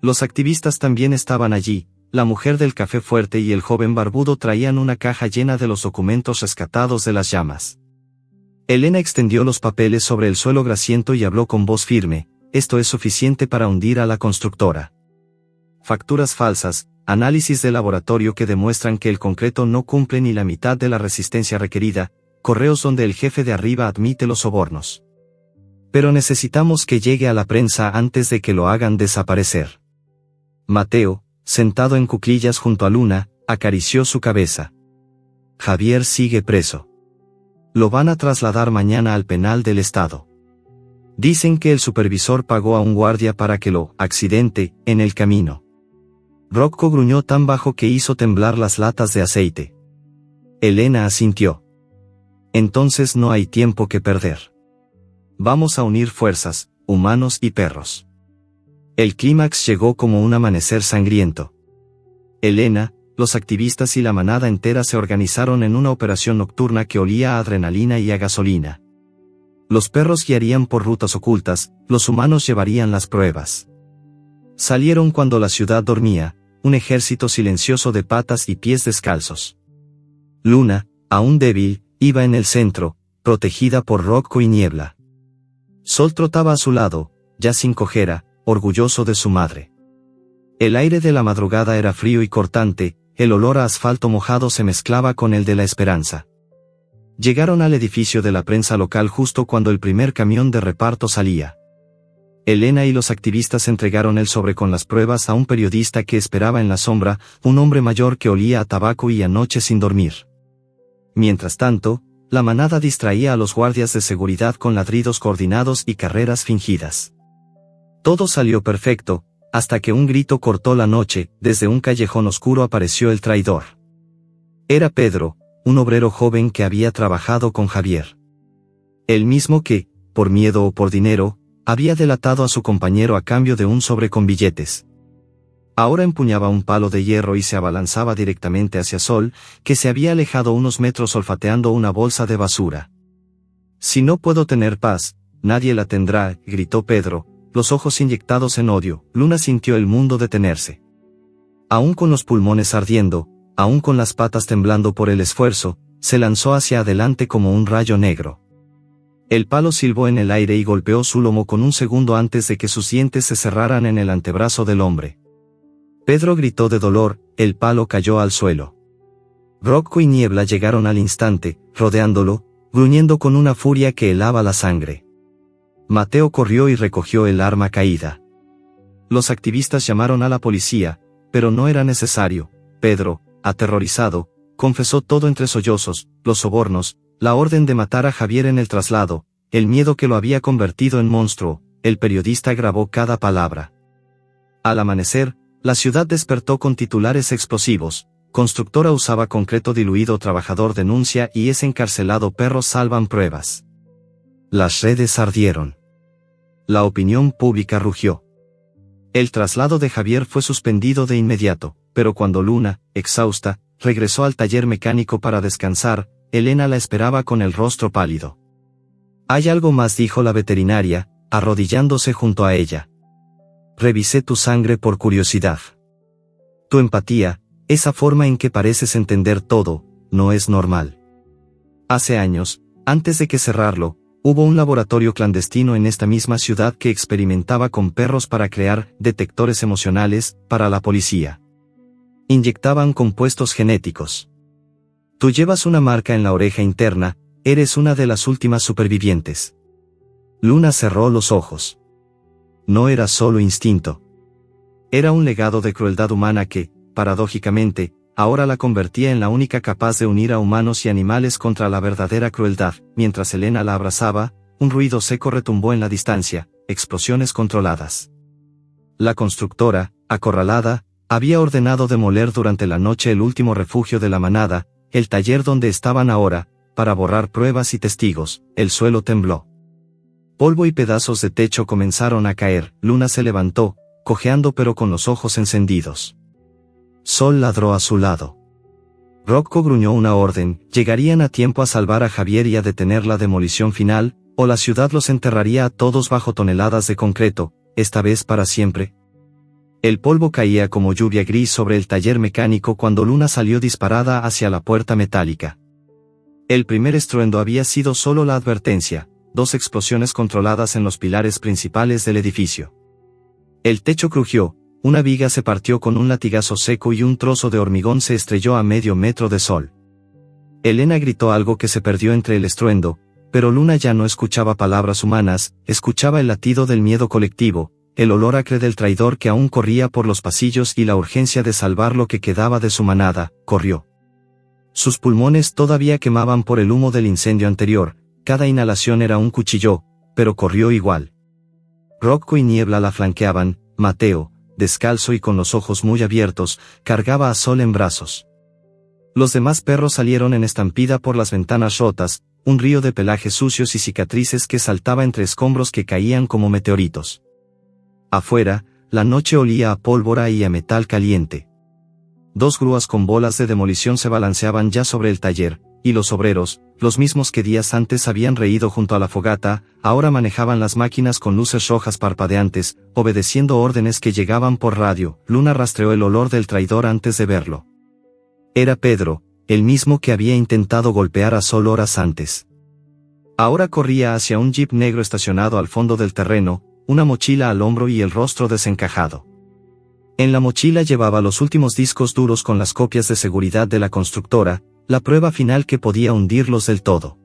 Los activistas también estaban allí, la mujer del café fuerte y el joven barbudo traían una caja llena de los documentos rescatados de las llamas. Elena extendió los papeles sobre el suelo grasiento y habló con voz firme, esto es suficiente para hundir a la constructora. Facturas falsas, análisis de laboratorio que demuestran que el concreto no cumple ni la mitad de la resistencia requerida, correos donde el jefe de arriba admite los sobornos. Pero necesitamos que llegue a la prensa antes de que lo hagan desaparecer. Mateo, sentado en cuclillas junto a Luna, acarició su cabeza. Javier sigue preso. Lo van a trasladar mañana al penal del estado. Dicen que el supervisor pagó a un guardia para que lo accidente en el camino. Rocco gruñó tan bajo que hizo temblar las latas de aceite. Elena asintió. Entonces no hay tiempo que perder. Vamos a unir fuerzas, humanos y perros. El clímax llegó como un amanecer sangriento. Elena, los activistas y la manada entera se organizaron en una operación nocturna que olía a adrenalina y a gasolina. Los perros guiarían por rutas ocultas, los humanos llevarían las pruebas. Salieron cuando la ciudad dormía, un ejército silencioso de patas y pies descalzos. Luna, aún débil, iba en el centro, protegida por Rocco y Niebla. Sol trotaba a su lado, ya sin cojera, orgulloso de su madre. El aire de la madrugada era frío y cortante, el olor a asfalto mojado se mezclaba con el de la esperanza. Llegaron al edificio de la prensa local justo cuando el primer camión de reparto salía. Elena y los activistas entregaron el sobre con las pruebas a un periodista que esperaba en la sombra, un hombre mayor que olía a tabaco y a noche sin dormir. Mientras tanto, la manada distraía a los guardias de seguridad con ladridos coordinados y carreras fingidas. Todo salió perfecto, hasta que un grito cortó la noche, desde un callejón oscuro apareció el traidor. Era Pedro, un obrero joven que había trabajado con Javier. El mismo que, por miedo o por dinero, había delatado a su compañero a cambio de un sobre con billetes. Ahora empuñaba un palo de hierro y se abalanzaba directamente hacia Sol, que se había alejado unos metros olfateando una bolsa de basura. Si no puedo tener paz, nadie la tendrá, gritó Pedro, los ojos inyectados en odio. Luna sintió el mundo detenerse. Aún con los pulmones ardiendo, aún con las patas temblando por el esfuerzo, se lanzó hacia adelante como un rayo negro. El palo silbó en el aire y golpeó su lomo con un segundo antes de que sus dientes se cerraran en el antebrazo del hombre. Pedro gritó de dolor, el palo cayó al suelo. Rocco y Niebla llegaron al instante, rodeándolo, gruñendo con una furia que helaba la sangre. Mateo corrió y recogió el arma caída. Los activistas llamaron a la policía, pero no era necesario. Pedro, aterrorizado, confesó todo entre sollozos, los sobornos, la orden de matar a Javier en el traslado, el miedo que lo había convertido en monstruo. El periodista grabó cada palabra. Al amanecer, la ciudad despertó con titulares explosivos: constructora usaba concreto diluido, trabajador denuncia y es encarcelado, perros salvan pruebas. Las redes ardieron. La opinión pública rugió. El traslado de Javier fue suspendido de inmediato, pero cuando Luna, exhausta, regresó al taller mecánico para descansar, Elena la esperaba con el rostro pálido. «Hay algo más», dijo la veterinaria, arrodillándose junto a ella. «Revisé tu sangre por curiosidad. Tu empatía, esa forma en que pareces entender todo, no es normal. Hace años, antes de que cerrarlo, hubo un laboratorio clandestino en esta misma ciudad que experimentaba con perros para crear detectores emocionales para la policía. Inyectaban compuestos genéticos. Tú llevas una marca en la oreja interna, eres una de las últimas supervivientes». Luna cerró los ojos. No era solo instinto. Era un legado de crueldad humana que, paradójicamente, ahora la convertía en la única capaz de unir a humanos y animales contra la verdadera crueldad. Mientras Elena la abrazaba, un ruido seco retumbó en la distancia, explosiones controladas. La constructora, acorralada, había ordenado demoler durante la noche el último refugio de la manada, el taller donde estaban ahora, para borrar pruebas y testigos. El suelo tembló. Polvo y pedazos de techo comenzaron a caer. Luna se levantó, cojeando pero con los ojos encendidos. Sol ladró a su lado. Rocco gruñó una orden: llegarían a tiempo a salvar a Javier y a detener la demolición final, o la ciudad los enterraría a todos bajo toneladas de concreto, esta vez para siempre. El polvo caía como lluvia gris sobre el taller mecánico cuando Luna salió disparada hacia la puerta metálica. El primer estruendo había sido solo la advertencia: 2 explosiones controladas en los pilares principales del edificio. El techo crujió, una viga se partió con un latigazo seco y un trozo de hormigón se estrelló a medio metro de sol. Elena gritó algo que se perdió entre el estruendo, pero Luna ya no escuchaba palabras humanas, escuchaba el latido del miedo colectivo, el olor acre del traidor que aún corría por los pasillos y la urgencia de salvar lo que quedaba de su manada. Corrió. Sus pulmones todavía quemaban por el humo del incendio anterior, cada inhalación era un cuchillo, pero corrió igual. Rocco y Niebla la flanqueaban. Mateo, descalzo y con los ojos muy abiertos, cargaba a Sol en brazos. Los demás perros salieron en estampida por las ventanas rotas, un río de pelajes sucios y cicatrices que saltaba entre escombros que caían como meteoritos. Afuera, la noche olía a pólvora y a metal caliente. 2 grúas con bolas de demolición se balanceaban ya sobre el taller, y los obreros, los mismos que días antes habían reído junto a la fogata, ahora manejaban las máquinas con luces rojas parpadeantes, obedeciendo órdenes que llegaban por radio. Luna rastreó el olor del traidor antes de verlo. Era Pedro, el mismo que había intentado golpear a Sol horas antes. Ahora corría hacia un jeep negro estacionado al fondo del terreno, una mochila al hombro y el rostro desencajado. En la mochila llevaba los últimos discos duros con las copias de seguridad de la constructora, la prueba final que podía hundirlos del todo.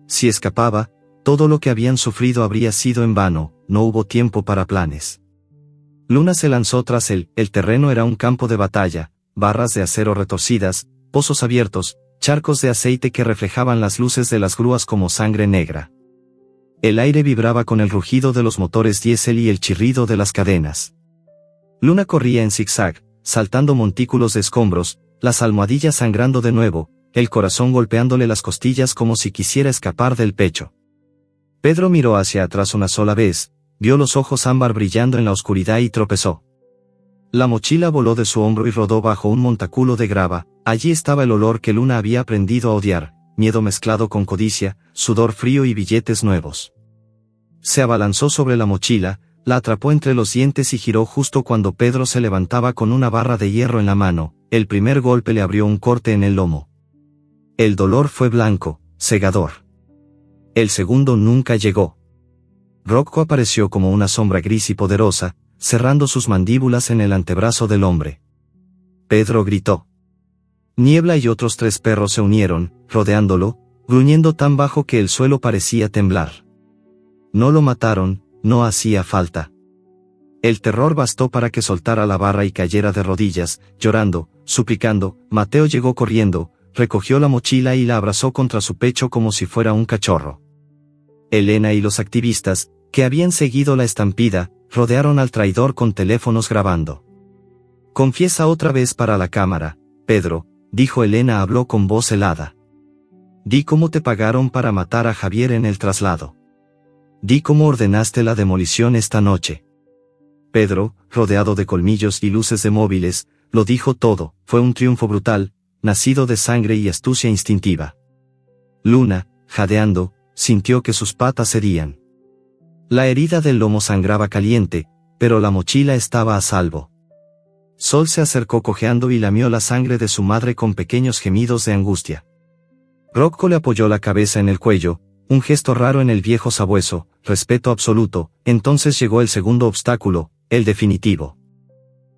Si escapaba, todo lo que habían sufrido habría sido en vano. No hubo tiempo para planes. Luna se lanzó tras él. El terreno era un campo de batalla, barras de acero retorcidas, pozos abiertos, charcos de aceite que reflejaban las luces de las grúas como sangre negra. El aire vibraba con el rugido de los motores diésel y el chirrido de las cadenas. Luna corría en zigzag, saltando montículos de escombros, las almohadillas sangrando de nuevo, el corazón golpeándole las costillas como si quisiera escapar del pecho. Pedro miró hacia atrás una sola vez, vio los ojos ámbar brillando en la oscuridad y tropezó. La mochila voló de su hombro y rodó bajo un montaculo de grava. Allí estaba el olor que Luna había aprendido a odiar, miedo mezclado con codicia, sudor frío y billetes nuevos. Se abalanzó sobre la mochila, la atrapó entre los dientes y giró justo cuando Pedro se levantaba con una barra de hierro en la mano. El primer golpe le abrió un corte en el lomo. El dolor fue blanco, cegador. El segundo nunca llegó. Rocco apareció como una sombra gris y poderosa, cerrando sus mandíbulas en el antebrazo del hombre. Pedro gritó. Niebla y otros 3 perros se unieron, rodeándolo, gruñendo tan bajo que el suelo parecía temblar. No lo mataron, no hacía falta. El terror bastó para que soltara la barra y cayera de rodillas, llorando, suplicando. Mateo llegó corriendo, recogió la mochila y la abrazó contra su pecho como si fuera un cachorro. Elena y los activistas, que habían seguido la estampida, rodearon al traidor con teléfonos grabando. Confiesa otra vez para la cámara, Pedro, dijo Elena. Habló con voz helada. Di cómo te pagaron para matar a Javier en el traslado. Di cómo ordenaste la demolición esta noche. Pedro, rodeado de colmillos y luces de móviles, lo dijo todo. Fue un triunfo brutal, nacido de sangre y astucia instintiva. Luna, jadeando, sintió que sus patas cedían. La herida del lomo sangraba caliente, pero la mochila estaba a salvo. Sol se acercó cojeando y lamió la sangre de su madre con pequeños gemidos de angustia. Rocco le apoyó la cabeza en el cuello, un gesto raro en el viejo sabueso, respeto absoluto. Entonces llegó el segundo obstáculo, el definitivo.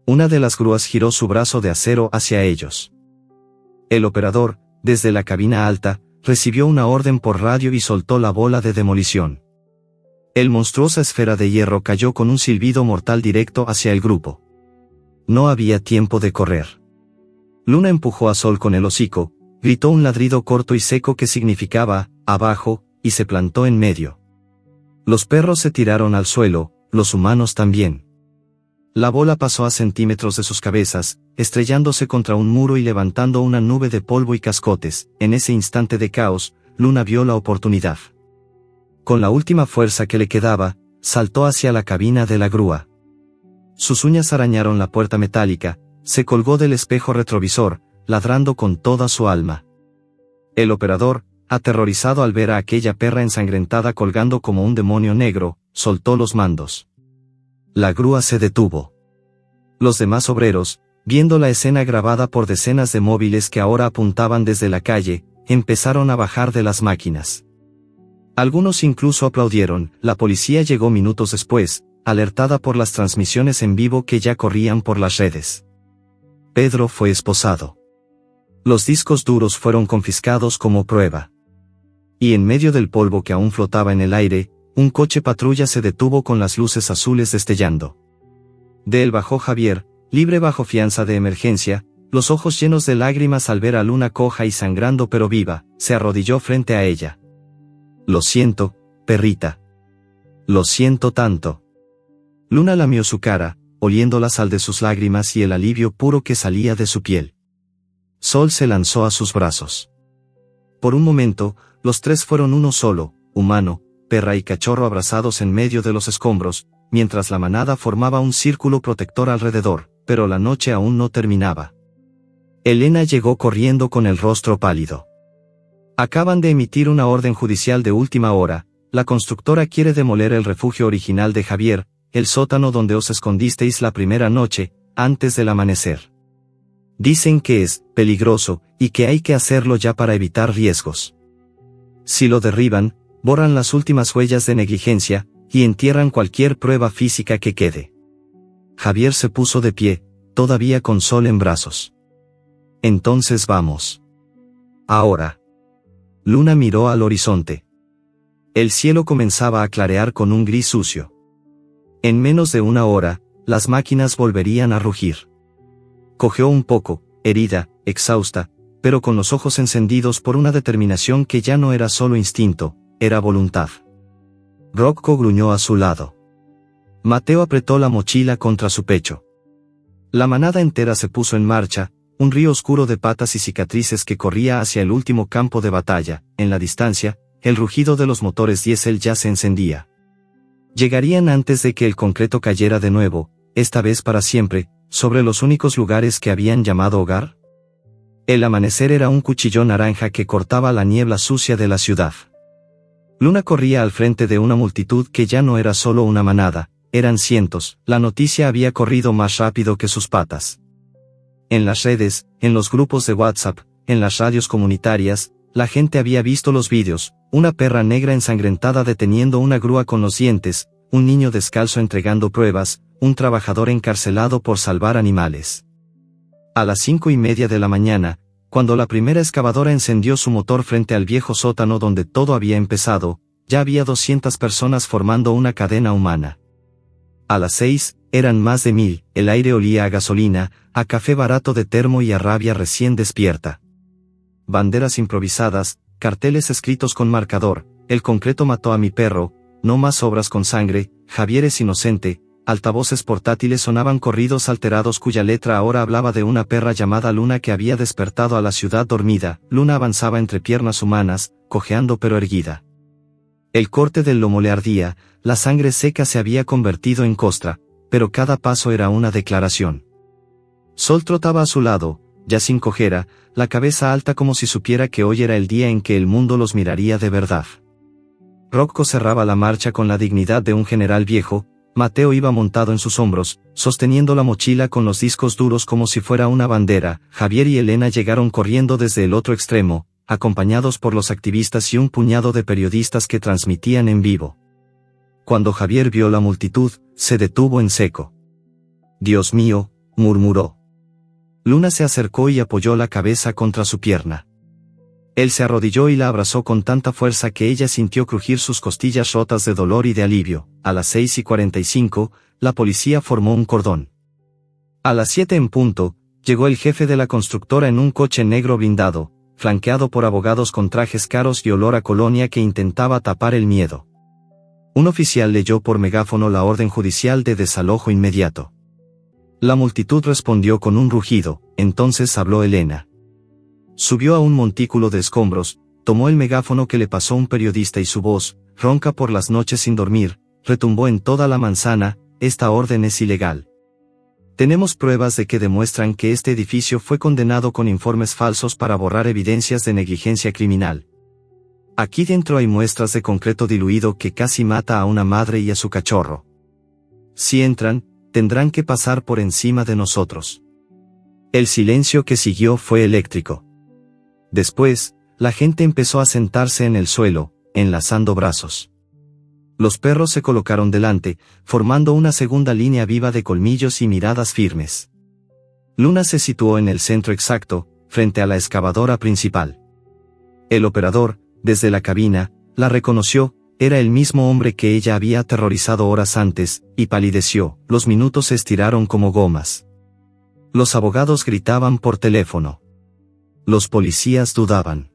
Una de las grúas giró su brazo de acero hacia ellos. El operador, desde la cabina alta, recibió una orden por radio y soltó la bola de demolición. El monstruosa esfera de hierro cayó con un silbido mortal directo hacia el grupo. No había tiempo de correr. Luna empujó a Sol con el hocico, gritó un ladrido corto y seco que significaba, abajo, y se plantó en medio. Los perros se tiraron al suelo, los humanos también. La bola pasó a centímetros de sus cabezas, estrellándose contra un muro y levantando una nube de polvo y cascotes. En ese instante de caos, Luna vio la oportunidad. Con la última fuerza que le quedaba, saltó hacia la cabina de la grúa. Sus uñas arañaron la puerta metálica, se colgó del espejo retrovisor, ladrando con toda su alma. El operador, aterrorizado al ver a aquella perra ensangrentada colgando como un demonio negro, soltó los mandos. La grúa se detuvo. Los demás obreros, viendo la escena grabada por decenas de móviles que ahora apuntaban desde la calle, empezaron a bajar de las máquinas. Algunos incluso aplaudieron. La policía llegó minutos después, alertada por las transmisiones en vivo que ya corrían por las redes. Pedro fue esposado. Los discos duros fueron confiscados como prueba. Y en medio del polvo que aún flotaba en el aire, un coche patrulla se detuvo con las luces azules destellando. De él bajó Javier, libre bajo fianza de emergencia, los ojos llenos de lágrimas al ver a Luna coja y sangrando pero viva. Se arrodilló frente a ella. Lo siento, perrita. Lo siento tanto. Luna lamió su cara, oliendo la sal de sus lágrimas y el alivio puro que salía de su piel. Sol se lanzó a sus brazos. Por un momento, los 3 fueron uno solo, humano, perra y cachorro abrazados en medio de los escombros, mientras la manada formaba un círculo protector alrededor, pero la noche aún no terminaba. Elena llegó corriendo con el rostro pálido. Acaban de emitir una orden judicial de última hora. La constructora quiere demoler el refugio original de Javier, el sótano donde os escondisteis la primera noche, antes del amanecer. Dicen que es peligroso, y que hay que hacerlo ya para evitar riesgos. Si lo derriban, borran las últimas huellas de negligencia, y entierran cualquier prueba física que quede. Javier se puso de pie, todavía con Sol en brazos. Entonces vamos. Ahora. Luna miró al horizonte. El cielo comenzaba a clarear con un gris sucio. En menos de una hora, las máquinas volverían a rugir. Cojeó un poco, herida, exhausta, pero con los ojos encendidos por una determinación que ya no era solo instinto, era voluntad. Rocco gruñó a su lado. Mateo apretó la mochila contra su pecho. La manada entera se puso en marcha, un río oscuro de patas y cicatrices que corría hacia el último campo de batalla. En la distancia, el rugido de los motores diésel ya se encendía. Llegarían antes de que el concreto cayera de nuevo, esta vez para siempre, sobre los únicos lugares que habían llamado hogar. El amanecer era un cuchillón naranja que cortaba la niebla sucia de la ciudad. Luna corría al frente de una multitud que ya no era solo una manada, eran cientos. La noticia había corrido más rápido que sus patas. En las redes, en los grupos de WhatsApp, en las radios comunitarias, la gente había visto los vídeos, una perra negra ensangrentada deteniendo una grúa con los dientes, un niño descalzo entregando pruebas, un trabajador encarcelado por salvar animales. A las 5:30 de la mañana, cuando la primera excavadora encendió su motor frente al viejo sótano donde todo había empezado, ya había 200 personas formando una cadena humana. A las 6, eran más de 1000, el aire olía a gasolina, a café barato de termo y a rabia recién despierta. Banderas improvisadas, carteles escritos con marcador, el concreto mató a mi perro, no más obras con sangre, Javier es inocente, altavoces portátiles sonaban corridos alterados cuya letra ahora hablaba de una perra llamada Luna que había despertado a la ciudad dormida. Luna avanzaba entre piernas humanas, cojeando pero erguida. El corte del lomo le ardía, la sangre seca se había convertido en costra, pero cada paso era una declaración. Sol trotaba a su lado, ya sin cojera, la cabeza alta como si supiera que hoy era el día en que el mundo los miraría de verdad. Rocco cerraba la marcha con la dignidad de un general viejo. Mateo iba montado en sus hombros, sosteniendo la mochila con los discos duros como si fuera una bandera. Javier y Elena llegaron corriendo desde el otro extremo, acompañados por los activistas y un puñado de periodistas que transmitían en vivo. Cuando Javier vio la multitud, se detuvo en seco. «Dios mío», murmuró. Luna se acercó y apoyó la cabeza contra su pierna. Él se arrodilló y la abrazó con tanta fuerza que ella sintió crujir sus costillas rotas de dolor y de alivio. A las 6:45, la policía formó un cordón. A las 7 en punto, llegó el jefe de la constructora en un coche negro blindado, flanqueado por abogados con trajes caros y olor a colonia que intentaba tapar el miedo. Un oficial leyó por megáfono la orden judicial de desalojo inmediato. La multitud respondió con un rugido, entonces habló Elena. Subió a un montículo de escombros, tomó el megáfono que le pasó un periodista y su voz, ronca por las noches sin dormir, retumbó en toda la manzana: «Esta orden es ilegal. Tenemos pruebas de que demuestran que este edificio fue condenado con informes falsos para borrar evidencias de negligencia criminal. Aquí dentro hay muestras de concreto diluido que casi mata a una madre y a su cachorro. Si entran, tendrán que pasar por encima de nosotros». El silencio que siguió fue eléctrico. Después, la gente empezó a sentarse en el suelo, enlazando brazos. Los perros se colocaron delante, formando una segunda línea viva de colmillos y miradas firmes. Luna se situó en el centro exacto, frente a la excavadora principal. El operador, desde la cabina, la reconoció. Era el mismo hombre que ella había aterrorizado horas antes, y palideció. Los minutos se estiraron como gomas. Los abogados gritaban por teléfono. Los policías dudaban.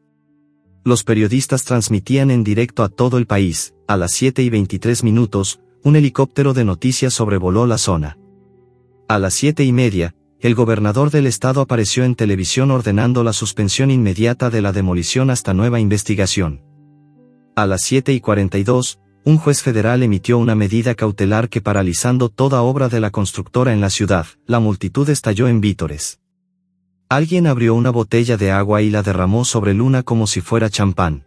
Los periodistas transmitían en directo a todo el país. A las 7:23, un helicóptero de noticias sobrevoló la zona. A las 7:30, el gobernador del estado apareció en televisión ordenando la suspensión inmediata de la demolición hasta nueva investigación. A las 7:42, un juez federal emitió una medida cautelar que paralizando toda obra de la constructora en la ciudad. La multitud estalló en vítores. Alguien abrió una botella de agua y la derramó sobre Luna como si fuera champán.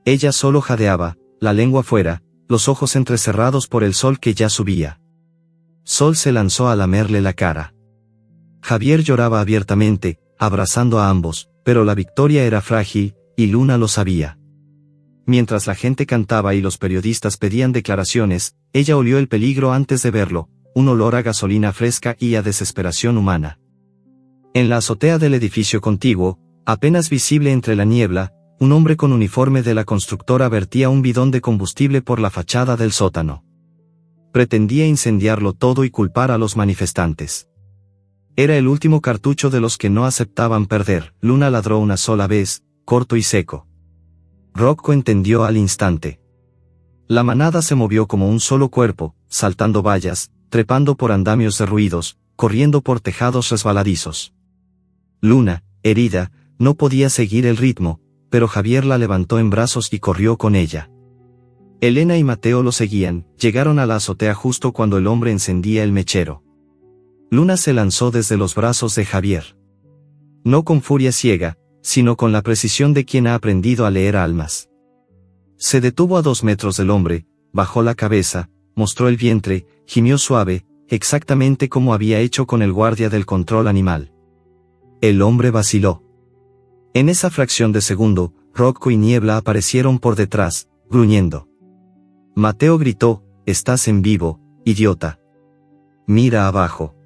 Ella solo jadeaba, la lengua fuera, los ojos entrecerrados por el sol que ya subía. Sol se lanzó a lamerle la cara. Javier lloraba abiertamente, abrazando a ambos, pero la victoria era frágil, y Luna lo sabía. Mientras la gente cantaba y los periodistas pedían declaraciones, ella olió el peligro antes de verlo, un olor a gasolina fresca y a desesperación humana. En la azotea del edificio contiguo, apenas visible entre la niebla, un hombre con uniforme de la constructora vertía un bidón de combustible por la fachada del sótano. Pretendía incendiarlo todo y culpar a los manifestantes. Era el último cartucho de los que no aceptaban perder. Luna ladró una sola vez, corto y seco. Rocco entendió al instante. La manada se movió como un solo cuerpo, saltando vallas, trepando por andamios derruidos, corriendo por tejados resbaladizos. Luna, herida, no podía seguir el ritmo, pero Javier la levantó en brazos y corrió con ella. Elena y Mateo lo seguían. Llegaron a la azotea justo cuando el hombre encendía el mechero. Luna se lanzó desde los brazos de Javier. No con furia ciega, sino con la precisión de quien ha aprendido a leer almas. Se detuvo a 2 metros del hombre, bajó la cabeza, mostró el vientre, gimió suave, exactamente como había hecho con el guardia del control animal. El hombre vaciló. En esa fracción de segundo, Rocco y Niebla aparecieron por detrás, gruñendo. Mateo gritó: «Estás en vivo, idiota. Mira abajo».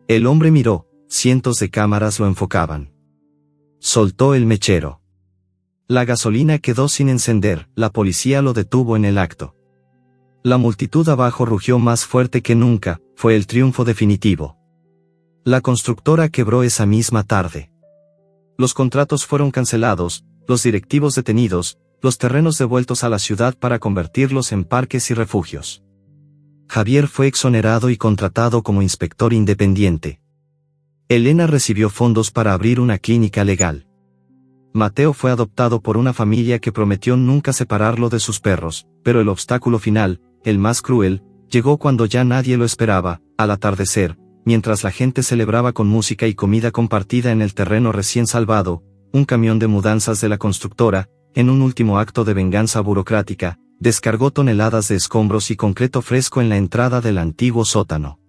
El hombre miró, cientos de cámaras lo enfocaban. Soltó el mechero. La gasolina quedó sin encender, la policía lo detuvo en el acto. La multitud abajo rugió más fuerte que nunca, fue el triunfo definitivo. La constructora quebró esa misma tarde. Los contratos fueron cancelados, los directivos detenidos, los terrenos devueltos a la ciudad para convertirlos en parques y refugios. Javier fue exonerado y contratado como inspector independiente. Elena recibió fondos para abrir una clínica legal. Mateo fue adoptado por una familia que prometió nunca separarlo de sus perros, pero el obstáculo final, el más cruel, llegó cuando ya nadie lo esperaba, al atardecer, mientras la gente celebraba con música y comida compartida en el terreno recién salvado, un camión de mudanzas de la constructora, en un último acto de venganza burocrática, descargó toneladas de escombros y concreto fresco en la entrada del antiguo sótano.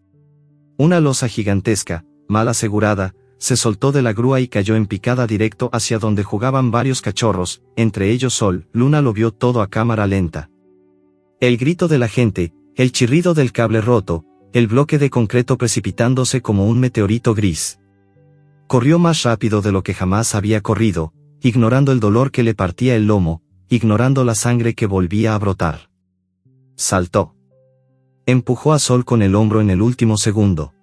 Una losa gigantesca, mal asegurada, se soltó de la grúa y cayó en picada directo hacia donde jugaban varios cachorros, entre ellos Sol. Luna lo vio todo a cámara lenta. El grito de la gente, el chirrido del cable roto, el bloque de concreto precipitándose como un meteorito gris. Corrió más rápido de lo que jamás había corrido, ignorando el dolor que le partía el lomo, ignorando la sangre que volvía a brotar. Saltó. Empujó a Sol con el hombro en el último segundo.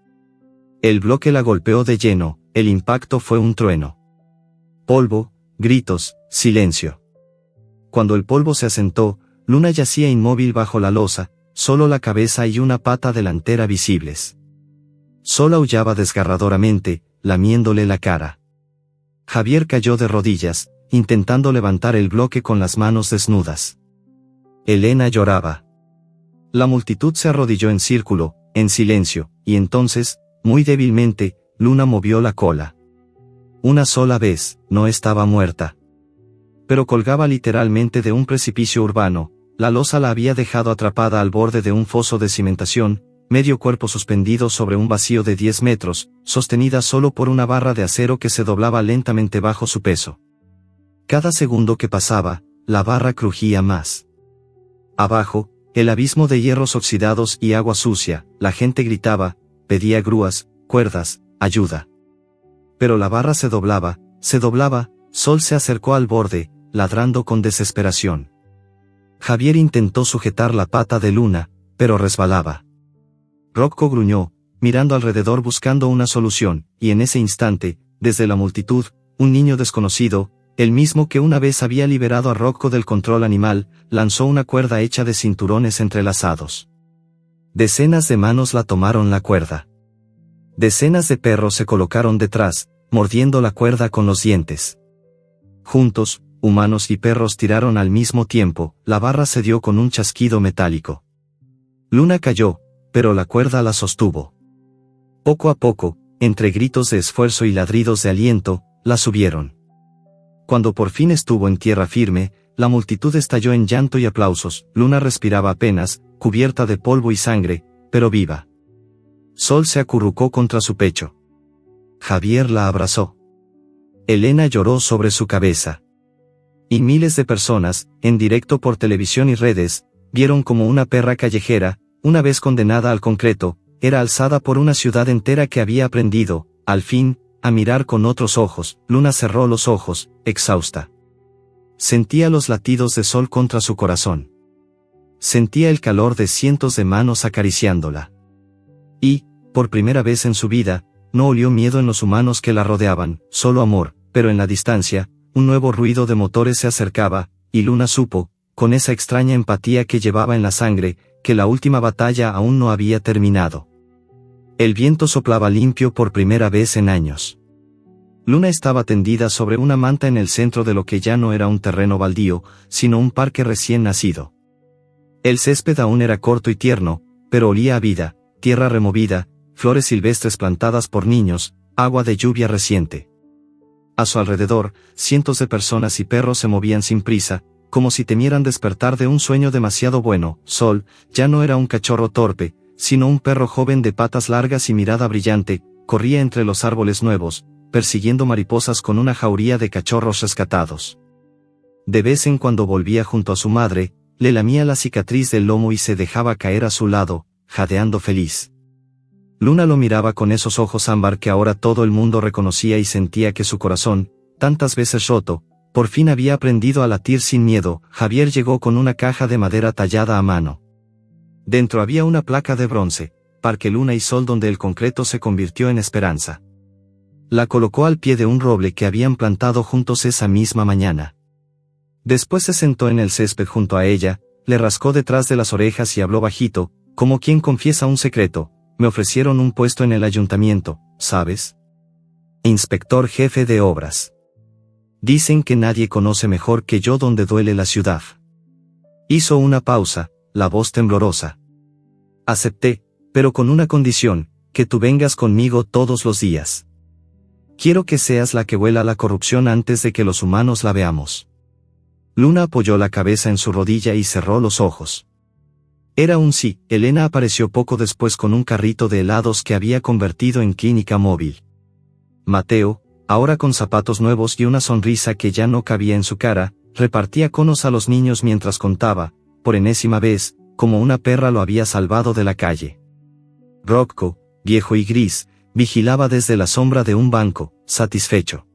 El bloque la golpeó de lleno, el impacto fue un trueno. Polvo, gritos, silencio. Cuando el polvo se asentó, Luna yacía inmóvil bajo la losa, solo la cabeza y una pata delantera visibles. Sol aullaba desgarradoramente, lamiéndole la cara. Javier cayó de rodillas, intentando levantar el bloque con las manos desnudas. Elena lloraba. La multitud se arrodilló en círculo, en silencio, y entonces, muy débilmente, Luna movió la cola. Una sola vez, no estaba muerta. Pero colgaba literalmente de un precipicio urbano, la losa la había dejado atrapada al borde de un foso de cimentación, medio cuerpo suspendido sobre un vacío de 10 metros, sostenida solo por una barra de acero que se doblaba lentamente bajo su peso. Cada segundo que pasaba, la barra crujía más. Abajo, el abismo de hierros oxidados y agua sucia, la gente gritaba, pedía grúas, cuerdas, ayuda. Pero la barra se doblaba, Sol se acercó al borde, ladrando con desesperación. Javier intentó sujetar la pata de Luna, pero resbalaba. Rocco gruñó, mirando alrededor buscando una solución, y en ese instante, desde la multitud, un niño desconocido, el mismo que una vez había liberado a Rocco del control animal, lanzó una cuerda hecha de cinturones entrelazados. Decenas de manos la tomaron la cuerda. Decenas de perros se colocaron detrás, mordiendo la cuerda con los dientes. Juntos, humanos y perros tiraron al mismo tiempo, la barra se dio con un chasquido metálico. Luna cayó, pero la cuerda la sostuvo. Poco a poco, entre gritos de esfuerzo y ladridos de aliento, la subieron. Cuando por fin estuvo en tierra firme, la multitud estalló en llanto y aplausos. Luna respiraba apenas, cubierta de polvo y sangre, pero viva. Sol se acurrucó contra su pecho. Javier la abrazó. Elena lloró sobre su cabeza. Y miles de personas, en directo por televisión y redes, vieron como una perra callejera, una vez condenada al concreto, era alzada por una ciudad entera que había aprendido, al fin, a mirar con otros ojos. Luna cerró los ojos, exhausta. Sentía los latidos de Sol contra su corazón. Sentía el calor de cientos de manos acariciándola. Y, por primera vez en su vida, no olió miedo en los humanos que la rodeaban, solo amor, pero en la distancia, un nuevo ruido de motores se acercaba, y Luna supo, con esa extraña empatía que llevaba en la sangre, que la última batalla aún no había terminado. El viento soplaba limpio por primera vez en años. Luna estaba tendida sobre una manta en el centro de lo que ya no era un terreno baldío, sino un parque recién nacido. El césped aún era corto y tierno, pero olía a vida, tierra removida, flores silvestres plantadas por niños, agua de lluvia reciente. A su alrededor, cientos de personas y perros se movían sin prisa, como si temieran despertar de un sueño demasiado bueno. Sol, ya no era un cachorro torpe, sino un perro joven de patas largas y mirada brillante, corría entre los árboles nuevos, persiguiendo mariposas con una jauría de cachorros rescatados. De vez en cuando volvía junto a su madre, le lamía la cicatriz del lomo y se dejaba caer a su lado, jadeando feliz. Luna lo miraba con esos ojos ámbar que ahora todo el mundo reconocía y sentía que su corazón, tantas veces roto, por fin había aprendido a latir sin miedo. Javier llegó con una caja de madera tallada a mano. Dentro había una placa de bronce, Parque Luna y Sol, donde el concreto se convirtió en esperanza. La colocó al pie de un roble que habían plantado juntos esa misma mañana. Después se sentó en el césped junto a ella, le rascó detrás de las orejas y habló bajito, como quien confiesa un secreto. Me ofrecieron un puesto en el ayuntamiento, ¿sabes? Inspector jefe de obras. Dicen que nadie conoce mejor que yo dónde duele la ciudad. Hizo una pausa, la voz temblorosa. Acepté, pero con una condición, que tú vengas conmigo todos los días. Quiero que seas la que huela la corrupción antes de que los humanos la veamos. Luna apoyó la cabeza en su rodilla y cerró los ojos. Era un sí. Elena apareció poco después con un carrito de helados que había convertido en clínica móvil. Mateo, ahora con zapatos nuevos y una sonrisa que ya no cabía en su cara, repartía conos a los niños mientras contaba, por enésima vez, cómo una perra lo había salvado de la calle. Rocco, viejo y gris, vigilaba desde la sombra de un banco, satisfecho.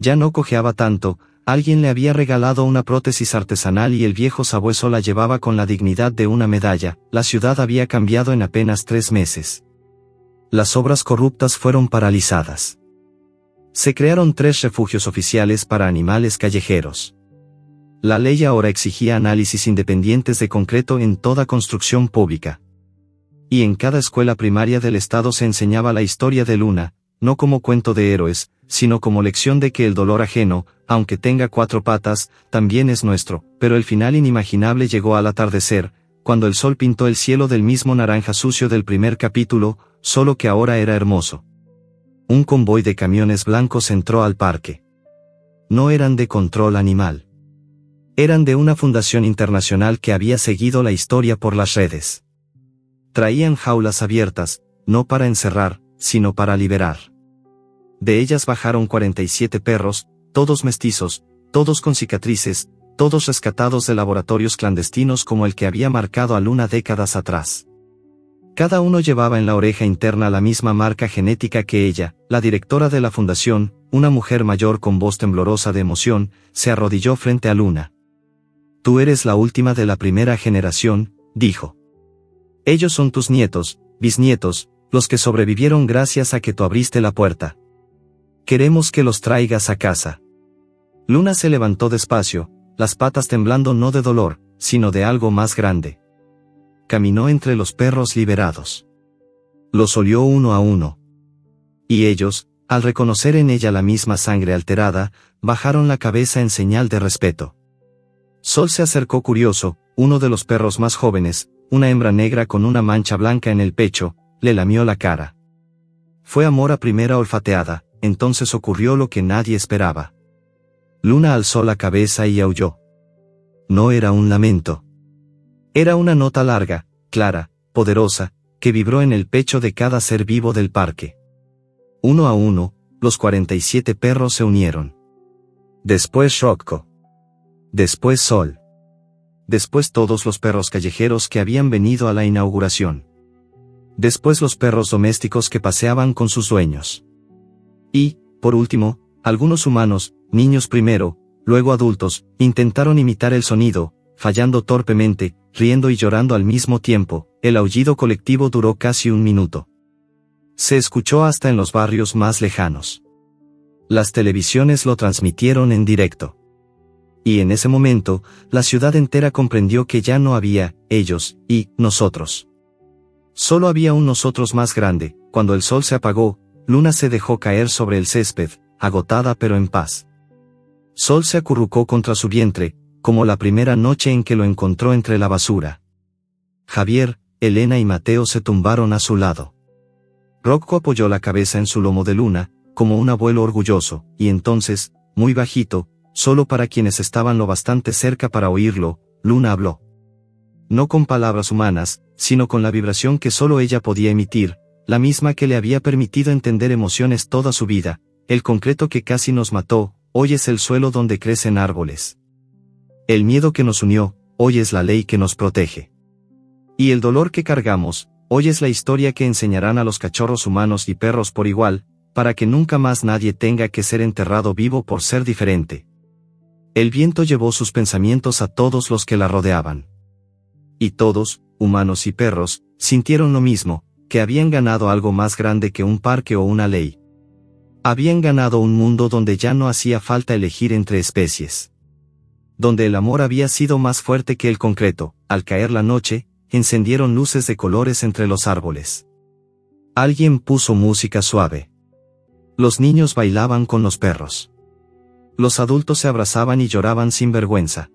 Ya no cojeaba tanto. Alguien le había regalado una prótesis artesanal y el viejo sabueso la llevaba con la dignidad de una medalla. La ciudad había cambiado en apenas 3 meses. Las obras corruptas fueron paralizadas. Se crearon 3 refugios oficiales para animales callejeros. La ley ahora exigía análisis independientes de concreto en toda construcción pública. Y en cada escuela primaria del estado se enseñaba la historia de Luna, no como cuento de héroes, sino como lección de que el dolor ajeno, aunque tenga 4 patas, también es nuestro. Pero el final inimaginable llegó al atardecer, cuando el sol pintó el cielo del mismo naranja sucio del primer capítulo, solo que ahora era hermoso. Un convoy de camiones blancos entró al parque. No eran de control animal. Eran de una fundación internacional que había seguido la historia por las redes. Traían jaulas abiertas, no para encerrar, sino para liberar. De ellas bajaron 47 perros, todos mestizos, todos con cicatrices, todos rescatados de laboratorios clandestinos como el que había marcado a Luna décadas atrás. Cada uno llevaba en la oreja interna la misma marca genética que ella. La directora de la fundación, una mujer mayor con voz temblorosa de emoción, se arrodilló frente a Luna. Tú eres la última de la primera generación, dijo. Ellos son tus nietos, bisnietos, los que sobrevivieron gracias a que tú abriste la puerta. Queremos que los traigas a casa. Luna se levantó despacio, las patas temblando no de dolor, sino de algo más grande. Caminó entre los perros liberados. Los olió uno a uno. Y ellos, al reconocer en ella la misma sangre alterada, bajaron la cabeza en señal de respeto. Sol se acercó curioso, uno de los perros más jóvenes, una hembra negra con una mancha blanca en el pecho, le lamió la cara. Fue amor a primera olfateada. Entonces ocurrió lo que nadie esperaba. Luna alzó la cabeza y aulló. No era un lamento. Era una nota larga, clara, poderosa, que vibró en el pecho de cada ser vivo del parque. Uno a uno, los 47 perros se unieron. Después Rocco. Después Sol. Después todos los perros callejeros que habían venido a la inauguración. Después los perros domésticos que paseaban con sus dueños. Y, por último, algunos humanos, niños primero, luego adultos, intentaron imitar el sonido, fallando torpemente, riendo y llorando al mismo tiempo. El aullido colectivo duró casi 1 minuto. Se escuchó hasta en los barrios más lejanos. Las televisiones lo transmitieron en directo. Y en ese momento, la ciudad entera comprendió que ya no había ellos y nosotros. Solo había un nosotros más grande. Cuando el sol se apagó, Luna se dejó caer sobre el césped, agotada pero en paz. Sol se acurrucó contra su vientre, como la primera noche en que lo encontró entre la basura. Javier, Elena y Mateo se tumbaron a su lado. Rocco apoyó la cabeza en su lomo de Luna, como un abuelo orgulloso, y entonces, muy bajito, solo para quienes estaban lo bastante cerca para oírlo, Luna habló. No con palabras humanas, sino con la vibración que solo ella podía emitir, la misma que le había permitido entender emociones toda su vida. el concreto que casi nos mató, hoy es el suelo donde crecen árboles. El miedo que nos unió, hoy es la ley que nos protege. Y el dolor que cargamos, hoy es la historia que enseñarán a los cachorros humanos y perros por igual, para que nunca más nadie tenga que ser enterrado vivo por ser diferente. El viento llevó sus pensamientos a todos los que la rodeaban. Y todos, humanos y perros, sintieron lo mismo, que habían ganado algo más grande que un parque o una ley. Habían ganado un mundo donde ya no hacía falta elegir entre especies. Donde el amor había sido más fuerte que el concreto. Al caer la noche, encendieron luces de colores entre los árboles. Alguien puso música suave. Los niños bailaban con los perros. Los adultos se abrazaban y lloraban sin vergüenza.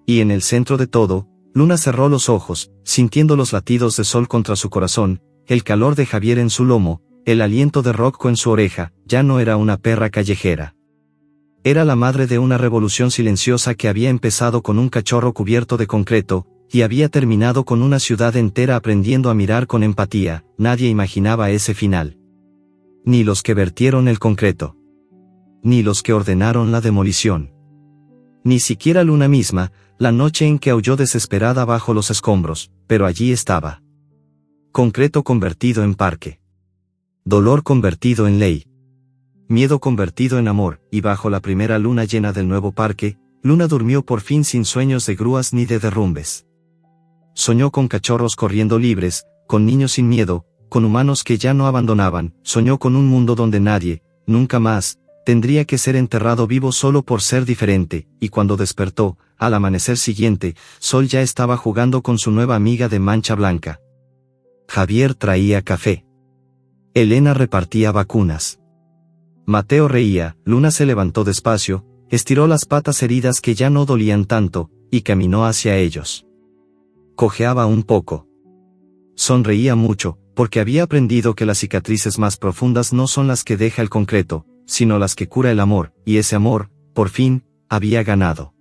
Y en el centro de todo, Luna cerró los ojos, sintiendo los latidos de sol contra su corazón, el calor de Javier en su lomo, el aliento de Rocco en su oreja. Ya no era una perra callejera. Era la madre de una revolución silenciosa que había empezado con un cachorro cubierto de concreto, y había terminado con una ciudad entera aprendiendo a mirar con empatía. Nadie imaginaba ese final. Ni los que vertieron el concreto. Ni los que ordenaron la demolición. Ni siquiera Luna misma, la noche en que aulló desesperada bajo los escombros, pero allí estaba. Concreto convertido en parque. Dolor convertido en ley. Miedo convertido en amor, y bajo la primera luna llena del nuevo parque, Luna durmió por fin sin sueños de grúas ni de derrumbes. Soñó con cachorros corriendo libres, con niños sin miedo, con humanos que ya no abandonaban. Soñó con un mundo donde nadie, nunca más, tendría que ser enterrado vivo solo por ser diferente, y cuando despertó, al amanecer siguiente, Sol ya estaba jugando con su nueva amiga de mancha blanca. Javier traía café. Elena repartía vacunas. Mateo reía. Luna se levantó despacio, estiró las patas heridas que ya no dolían tanto, y caminó hacia ellos. Cojeaba un poco. Sonreía mucho, porque había aprendido que las cicatrices más profundas no son las que deja el concreto, sino las que cura el amor, y ese amor, por fin, había ganado.